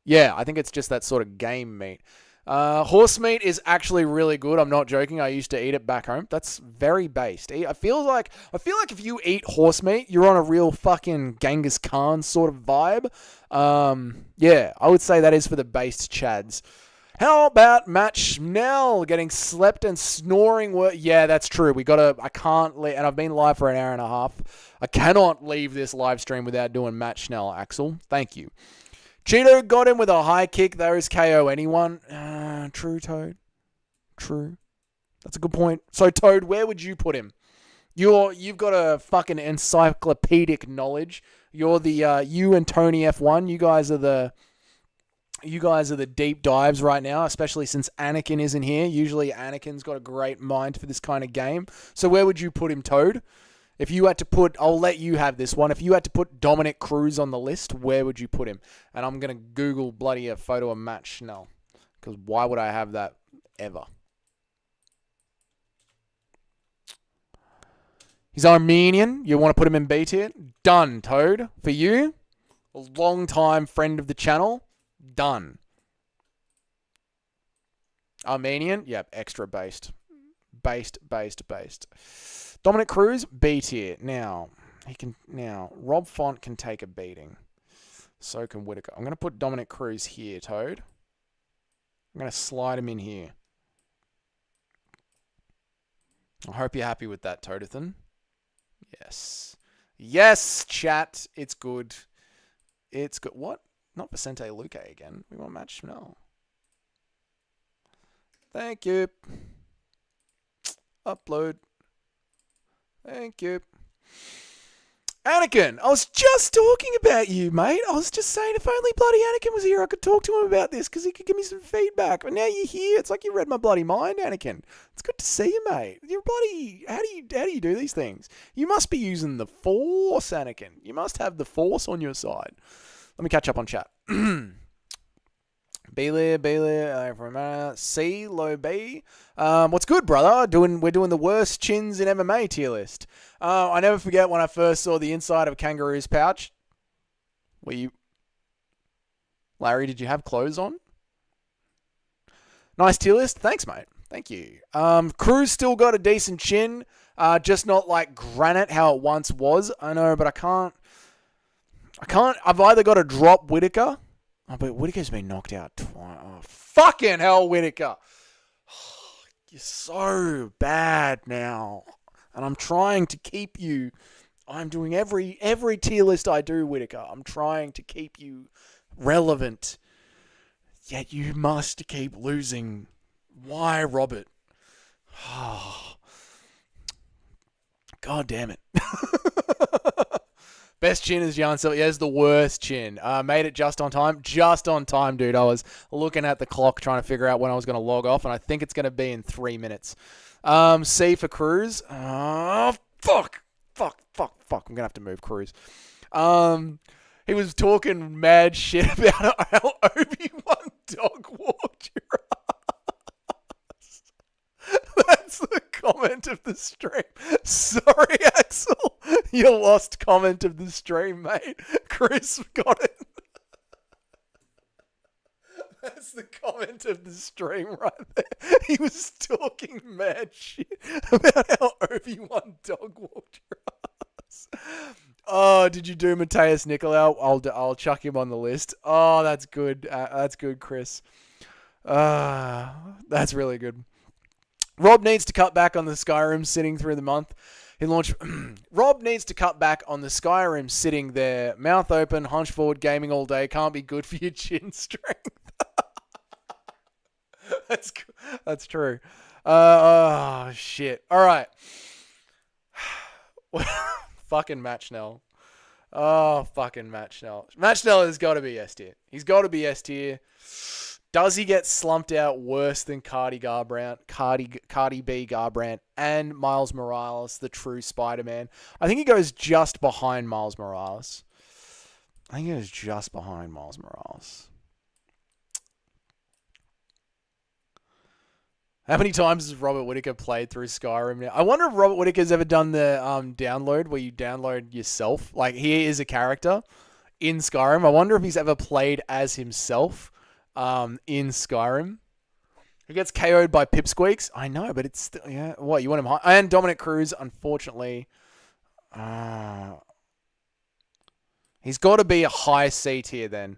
yeah, I think it's just that sort of game meat. Horse meat is actually really good. I'm not joking. I used to eat it back home. That's very based. I feel like if you eat horse meat, you're on a real fucking Genghis Khan sort of vibe. Yeah, I would say that is for the based chads. How about Matt Schnell getting slept and snoring? Yeah, that's true. I can't leave, and I've been live for an hour and a half. I cannot leave this live stream without doing Matt Schnell, Axel. Thank you. Cheeto got him with a high kick. Those KO anyone. True, Toad. True. That's a good point. So, Toad, where would you put him? You've got a fucking encyclopedic knowledge. You're the you and Tony F1. You guys are the deep dives right now, especially since Anakin isn't here. Usually Anakin's got a great mind for this kind of game. So where would you put him, Toad? If you had to put, I'll let you have this one. If you had to put Dominic Cruz on the list, where would you put him? And I'm going to Google bloody a photo of Matt Schnell. Because why would I have that ever? He's Armenian. You want to put him in B tier? Done, Toad. For you, a long-time friend of the channel. Done. Armenian? Yep, extra based. Based. Dominic Cruz, B tier. Now, Rob Font can take a beating. So can Whitaker. I'm going to put Dominic Cruz here, Toad. I'm going to slide him in here. I hope you're happy with that, Toadathan. Yes. Yes, chat. It's good. It's good. What? Not Vicente Luque again. We want Matt Schnell. Thank you. Upload. Thank you. Anakin, I was just talking about you, mate. I was just saying if only bloody Anakin was here, I could talk to him about this because he could give me some feedback. But now you're here. It's like you read my bloody mind, Anakin. It's good to see you, mate. You're bloody... How do you do these things? You must be using the Force, Anakin. You must have the Force on your side. Let me catch up on chat. Bailey, C, low B. What's good, brother? We're doing the worst chins in MMA tier list. I never forget when I first saw the inside of a kangaroo's pouch. Larry, did you have clothes on? Nice tier list. Thanks, mate. Thank you. Cruz still got a decent chin. Just not like granite how it once was. I know, but I can't. I've either got to drop Whitaker. Oh, but Whitaker's been knocked out twice. Oh, fucking hell, Whitaker. You're so bad now. And I'm trying to keep you. I'm doing every tier list I do, Whitaker. I'm trying to keep you relevant. Yet you must keep losing. Why, Robert? Oh. God damn it. Best chin is Jan Silva. Yeah, it's the worst chin. Made it just on time. Just on time, dude. I was looking at the clock trying to figure out when I was going to log off, and I think it's going to be in 3 minutes. C for Cruz. Oh, fuck. I'm going to have to move Cruz. He was talking mad shit about how Obi-Wan dog walked your ass. That's the comment of the stream. Sorry, Axel. Your lost comment of the stream, mate. Chris got it. That's the comment of the stream right there. He was talking mad shit about how Obi-Wan dog walked your ass. Oh, did you do Mateus Nicolau? I'll chuck him on the list. Oh, that's good. That's good, Chris. That's really good. Rob needs to cut back on the Skyrim sitting through the month. He launched. Rob needs to cut back on the Skyrim sitting there, mouth open, hunch forward, gaming all day. Can't be good for your chin strength. That's true. Oh shit. All right. Fucking Matt Schnell. Oh, fucking Matt Schnell. Matt Schnell has got to be S tier. He's got to be S tier. Does he get slumped out worse than Cardi B Garbrandt and Miles Morales, the true Spider-Man? I think he goes just behind Miles Morales. How many times has Robert Whittaker played through Skyrim now? I wonder if Robert Whittaker's ever done the download where you download yourself. Like, he is a character in Skyrim. I wonder if he's ever played as himself in Skyrim. He gets KO'd by Pipsqueaks. I know, but it's still... Yeah, what, you want him high? And Dominic Cruz, unfortunately... he's got to be a high C tier then.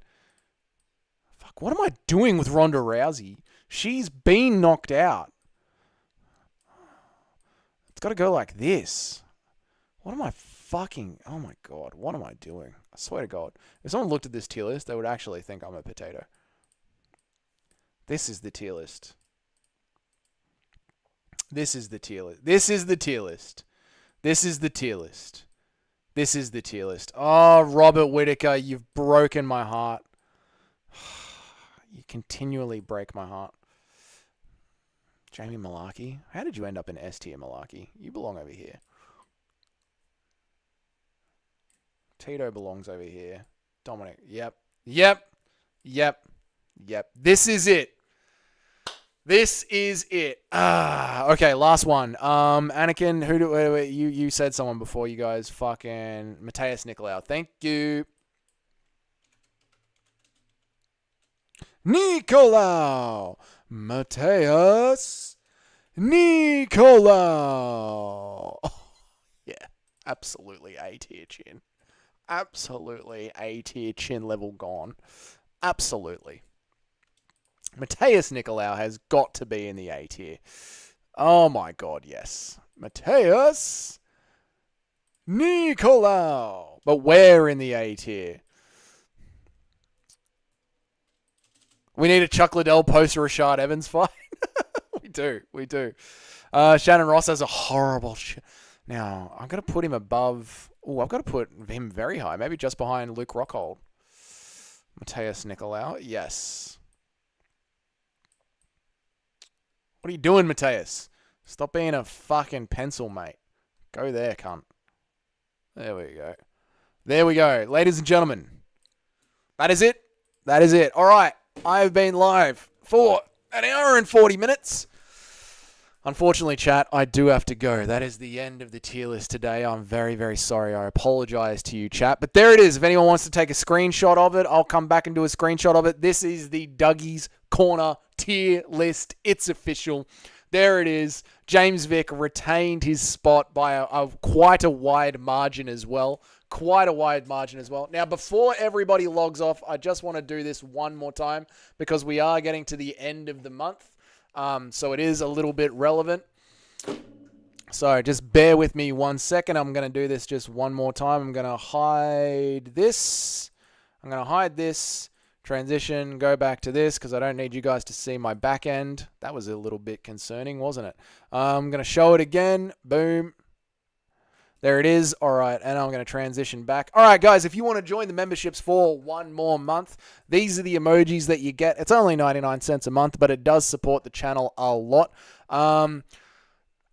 Fuck, what am I doing with Ronda Rousey? She's been knocked out. It's got to go like this. What am I fucking... Oh my God. What am I doing? I swear to God. If someone looked at this tier list, they would actually think I'm a potato. This is the tier list. This is the tier list. This is the tier list. This is the tier list. This is the tier list. Oh, Robert Whittaker, you've broken my heart. You continually break my heart. Jamie Malarkey. How did you end up in S tier, Malarkey? You belong over here. Tito belongs over here. Dominic. Yep. This is it. This is it. Okay, last one. Anakin, you said someone before, you guys. Fucking Mateus Nicolau. Thank you. Nicolau. Mateus Nicolau. Yeah, absolutely A tier chin. Absolutely A tier chin level gone. Absolutely. Mateus Nicolau has got to be in the A tier. Oh my God, yes. Mateus Nicolau. But where in the A tier? We need a Chuck Liddell post Rashad Evans fight. We do. Shannon Ross has a horrible... Now, I'm going to put him above... Oh, I've got to put him very high. Maybe just behind Luke Rockhold. Mateus Nicolau. Yes. What are you doing, Mateus? Stop being a fucking pencil, mate. Go there, cunt. There we go. There we go. Ladies and gentlemen. That is it. That is it. All right. I've been live for an hour and 40 minutes. Unfortunately, chat, I do have to go. That is the end of the tier list today. I'm very, very sorry. I apologize to you, chat. But there it is. If anyone wants to take a screenshot of it, I'll come back and do a screenshot of it. This is the Dougie's Corner tier list. It's official. There it is. James Vick retained his spot by quite a wide margin as well. Now, before everybody logs off, I just want to do this one more time because we are getting to the end of the month. So it is a little bit relevant. So just bear with me 1 second. I'm going to do this just one more time. I'm going to hide this. Transition, go back to this because I don't need you guys to see my back end. That was a little bit concerning, wasn't it? I'm going to show it again. Boom. There it is. All right, and I'm going to transition back. All right, guys, if you want to join the memberships for one more month, these are the emojis that you get. It's only 99 cents a month, but it does support the channel a lot.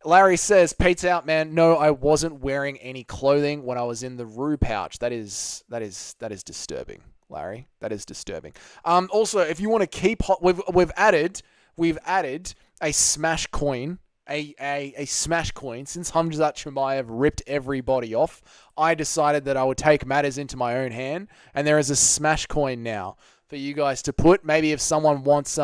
Larry says, Pete's out, man. No, I wasn't wearing any clothing when I was in the Roo pouch. That is disturbing, Larry. That is disturbing. Also, if you want to keep hot, we've added a smash coin. A smash coin. Since Hamzat Chimaev ripped everybody off, I decided that I would take matters into my own hand, and there is a smash coin now for you guys to put. Maybe if someone wants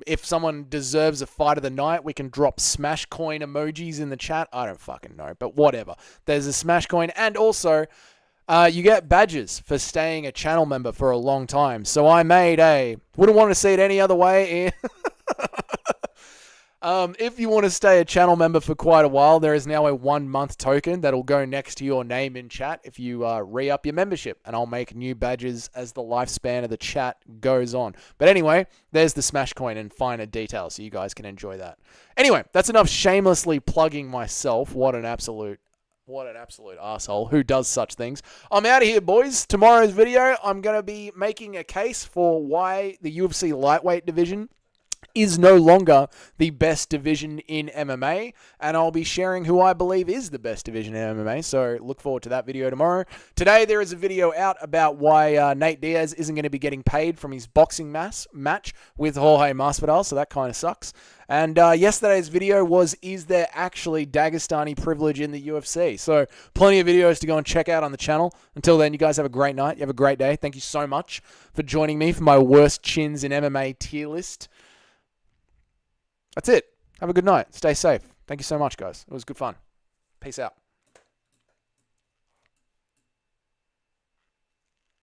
if someone deserves a fight of the night, we can drop smash coin emojis in the chat. I don't fucking know, but whatever. There's a smash coin, and also you get badges for staying a channel member for a long time. So I made wouldn't want to see it any other way. If you want to stay a channel member for quite a while, there is now a 1 month token that'll go next to your name in chat if you re-up your membership, and I'll make new badges as the lifespan of the chat goes on. But anyway, there's the smash coin and finer details so you guys can enjoy that. Anyway, that's enough shamelessly plugging myself. What an absolute What an absolute asshole. Who does such things? I'm out of here, boys. Tomorrow's video, I'm going to be making a case for why the UFC lightweight division is no longer the best division in MMA, and I'll be sharing who I believe is the best division in MMA, so look forward to that video tomorrow. Today, there is a video out about why Nate Diaz isn't going to be getting paid from his boxing match with Jorge Masvidal, so that kind of sucks. And yesterday's video was, is there actually Dagestani privilege in the UFC? So plenty of videos to go and check out on the channel. Until then, you guys have a great night. You have a great day. Thank you so much for joining me for my worst chins in MMA tier list. That's it. Have a good night. Stay safe. Thank you so much, guys. It was good fun. Peace out.